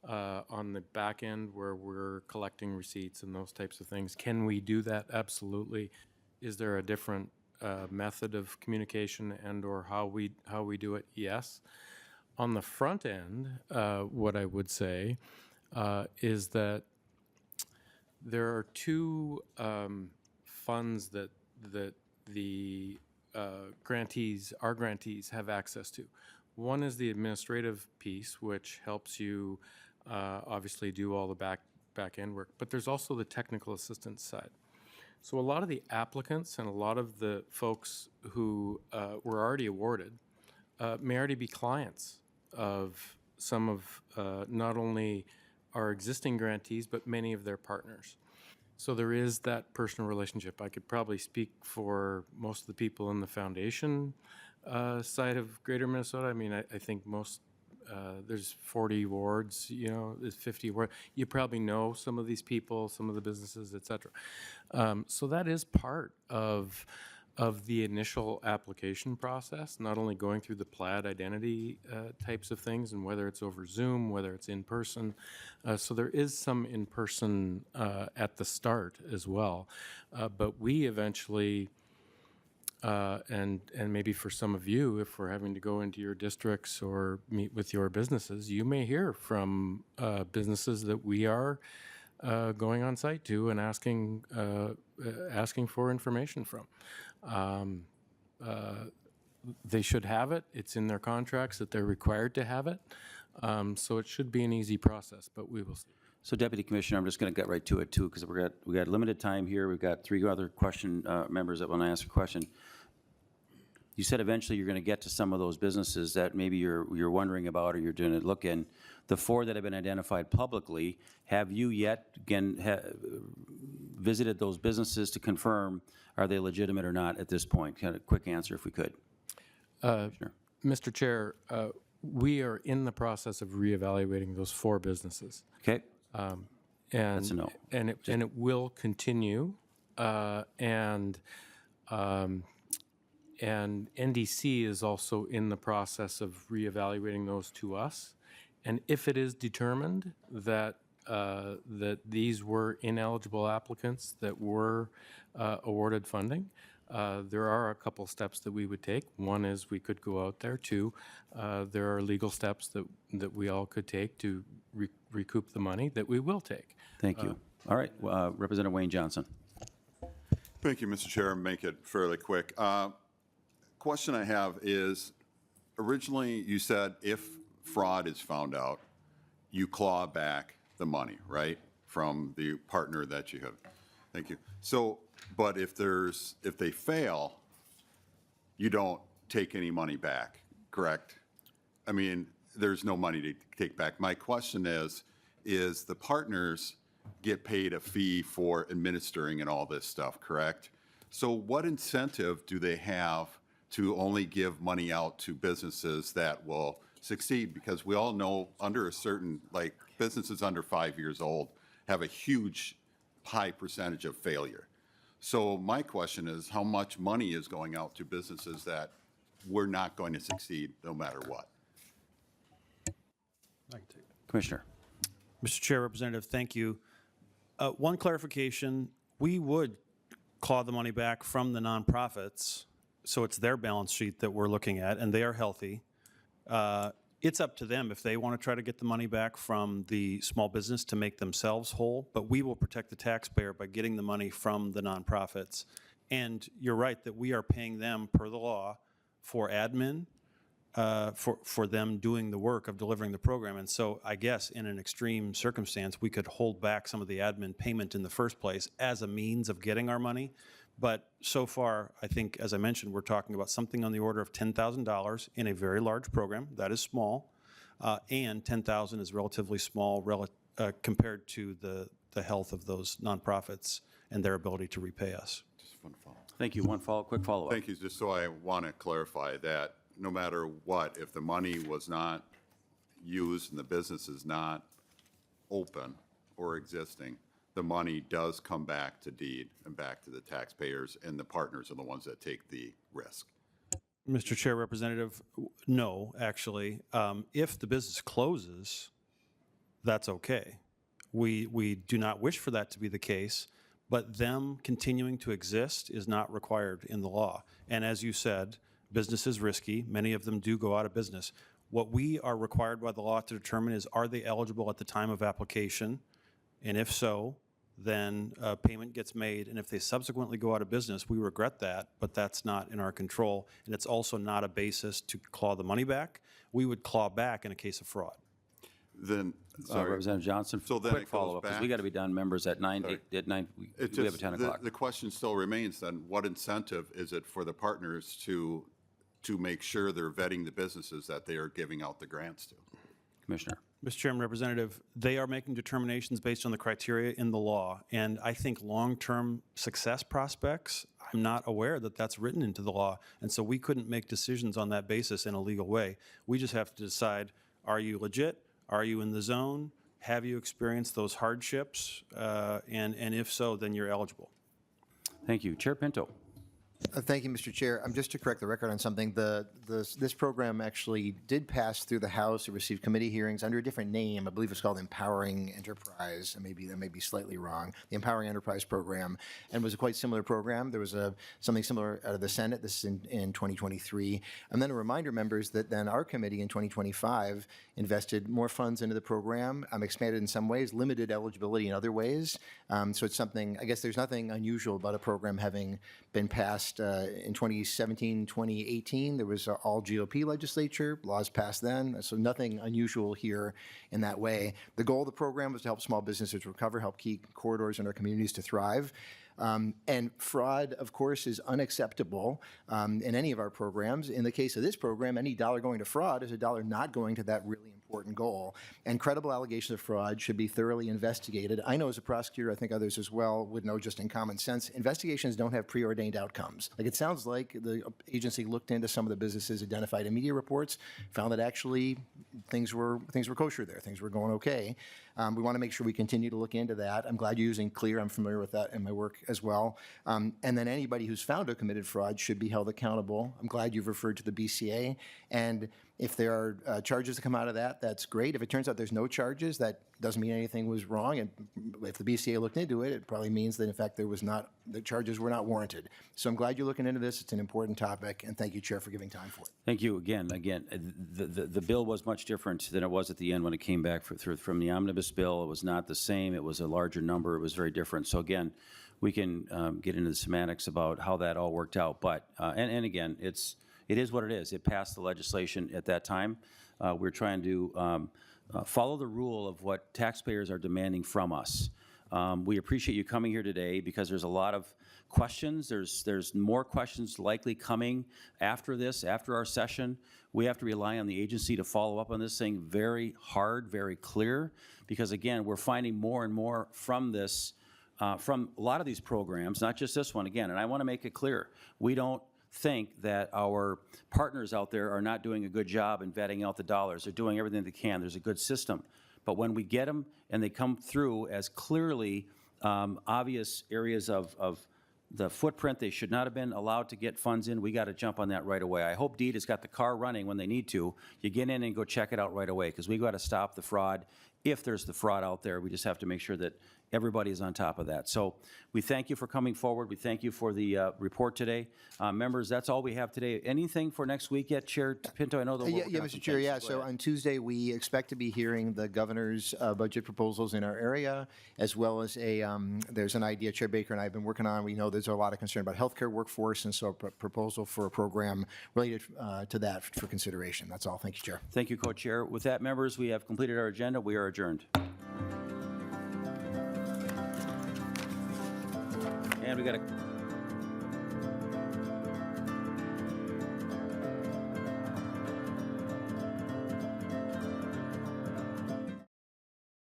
on the back end where we're collecting receipts and those types of things. Can we do that? Absolutely. Is there a different method of communication and or how we do it? Yes. On the front end, what I would say is that there are two funds that the grantees, our grantees, have access to. One is the administrative piece, which helps you obviously do all the back end work, but there's also the technical assistance side. So a lot of the applicants and a lot of the folks who were already awarded may already be clients of some of not only our existing grantees, but many of their partners. So there is that personal relationship. I could probably speak for most of the people in the foundation side of Greater Minnesota. I mean, I think most, there's 40 wards, there's 50 wards. You probably know some of these people, some of the businesses, et cetera. So that is part of the initial application process, not only going through the Plaid identity types of things and whether it's over Zoom, whether it's in person. So there is some in person at the start as well. But we eventually, and maybe for some of you, if we're having to go into your districts or meet with your businesses, you may hear from businesses that we are going on site to and asking for information from. They should have it. It's in their contracts that they're required to have it. So it should be an easy process, but we will see. So Deputy Commissioner, I'm just going to get right to it too, because we got limited time here. We've got three other members that want to ask a question. you said eventually you're going to get to some of those businesses that maybe you're wondering about or you're doing a look in. The 4 that have been identified publicly, have you yet, again, visited those businesses to confirm are they legitimate or not at this point? Kind of quick answer if we could. Sure. Mr. Chair, we are in the process of reevaluating those 4 businesses. Okay. And, a no. and it will continue, and NDC is also in the process of reevaluating those to us. And if it is determined that that these were ineligible applicants that were awarded funding, there are a couple steps that we would take. One is we could go out there. 2, there are legal steps that we all could take to recoup the money that we will take. Thank you. All right, Representative Wayne Johnson. Thank you, Mr. Chair. Make it fairly quick. Question I have is, originally you said if fraud is found out, you claw back the money, right, from the partner that you have. Thank you. So, but if they fail, you don't take any money back, correct? I mean, there's no money to take back. My question is the partners get paid a fee for administering and all this stuff, correct? So what incentive do they have to only give money out to businesses that will succeed? Because we all know under a certain, like businesses under 5 years old have a huge high percentage of failure. So my question is, how much money is going out to businesses that we're not going to succeed no matter what? Commissioner. Mr. Chair, Representative, thank you. One clarification, we would claw the money back from the nonprofits, so it's their balance sheet that we're looking at, and they are healthy. It's up to them if they want to try to get the money back from the small business to make themselves whole, but we will protect the taxpayer by getting the money from the nonprofits. And you're right that we are paying them per the law for admin, for them doing the work of delivering the program. And so I guess in an extreme circumstance, we could hold back some of the admin payment in the first place as a means of getting our money. But so far, I think, as I mentioned, we're talking about something on the order of $10,000 in a very large program. That is small. And $10,000 is relatively small compared to the health of those nonprofits and their ability to repay us. Just one follow-up. Thank you. One quick follow-up. Thank you. Just so I want to clarify that no matter what, if the money was not used and the business is not open or existing, the money does come back to deed and back to the taxpayers, and the partners are the ones that take the risk. Mr. Chair, Representative, no, actually. If the business closes, that's okay. We do not wish for that to be the case, but them continuing to exist is not required in the law. And as you said, business is risky. Many of them do go out of business. What we are required by the law to determine is, are they eligible at the time of application? And if so, then payment gets made. And if they subsequently go out of business, we regret that, but that's not in our control. And it's also not a basis to claw the money back. We would claw back in a case of fraud. Then, sorry. Representative Johnson, So then quick it goes follow-up, because back- we got to be done, members, at 9. Sorry. At 9, we have a 10 o'clock. The question still remains then, what incentive is it for the partners to make sure they're vetting the businesses that they are giving out the grants to? Commissioner. Mr. Chairman, Representative, they are making determinations based on the criteria in the law. And I think long-term success prospects, I'm not aware that that's written into the law. And so we couldn't make decisions on that basis in a legal way. We just have to decide, are you legit? Are you in the zone? Have you experienced those hardships? And if so, then you're eligible. Thank you. Chair Pinto. Thank you, Mr. Chair. Just to correct the record on something, this program actually did pass through the House. It received committee hearings under a different name. I believe it's called Empowering Enterprise. That may be slightly wrong. The Empowering Enterprise program, and was a quite similar program. There was something similar out of the Senate. This is in 2023. And then a reminder, members, that then our committee in 2025 invested more funds into the program, expanded in some ways, limited eligibility in other ways. So it's something, I guess there's nothing unusual about a program having been passed in 2017, 2018. There was all GOP legislature, laws passed then, so nothing unusual here in that way. The goal of the program was to help small businesses recover, help key corridors in our communities to thrive. And fraud, of course, is unacceptable in any of our programs. In the case of this program, any dollar going to fraud is a dollar not going to that really important goal. And credible allegations of fraud should be thoroughly investigated. I know as a prosecutor, I think others as well would know just in common sense, investigations don't have preordained outcomes. Like it sounds like the agency looked into some of the businesses identified in media reports, found that actually things were kosher there, things were going okay. We want to make sure we continue to look into that. I'm glad you're using CLEAR. I'm familiar with that in my work as well. And then anybody who's found to have committed fraud should be held accountable. I'm glad you've referred to the BCA. And if there are charges that come out of that, that's great. If it turns out there's no charges, that doesn't mean anything was wrong. And if the BCA looked into it, it probably means that, in fact, the charges were not warranted. So I'm glad you're looking into this. It's an important topic. And thank you, Chair, for giving time for it. Thank you again. The bill was much different than it was at the end when it came back from the omnibus bill. It was not the same. It was a larger number. It was very different. So again, we can get into the semantics about how that all worked out. But, and again, it is what it is. It passed the legislation at that time. We're trying to follow the rule of what taxpayers are demanding from us. We appreciate you coming here today because there's a lot of questions. There's more questions likely coming after this, after our session. We have to rely on the agency to follow up on this thing very hard, very clear, because again, we're finding more and more from this, from a lot of these programs, not just this one again, and I want to make it clear. We don't think that our partners out there are not doing a good job in vetting out the dollars. They're doing everything they can. There's a good system. But when we get them and they come through as clearly obvious areas of the footprint they should not have been allowed to get funds in, we got to jump on that right away. I hope DEED has got the car running when they need to. You get in and go check it out right away because we got to stop the fraud. If there's the fraud out there, we just have to make sure that everybody is on top of that. So we thank you for coming forward. We thank you for the report today. Members, that's all we have today. Anything for next week yet, Chair Pinto? I know that Yeah, Mr. Chair, yeah. So on Tuesday, we expect to be hearing the governor's budget proposals in our area, as well as there's an idea Chair Baker and I have been working on. We know there's a lot of concern about healthcare workforce, and so a proposal for a program related to that for consideration. That's all. Thank you, Chair. Thank you, Co-Chair. With that, members, we have completed our agenda. We are adjourned. And we got a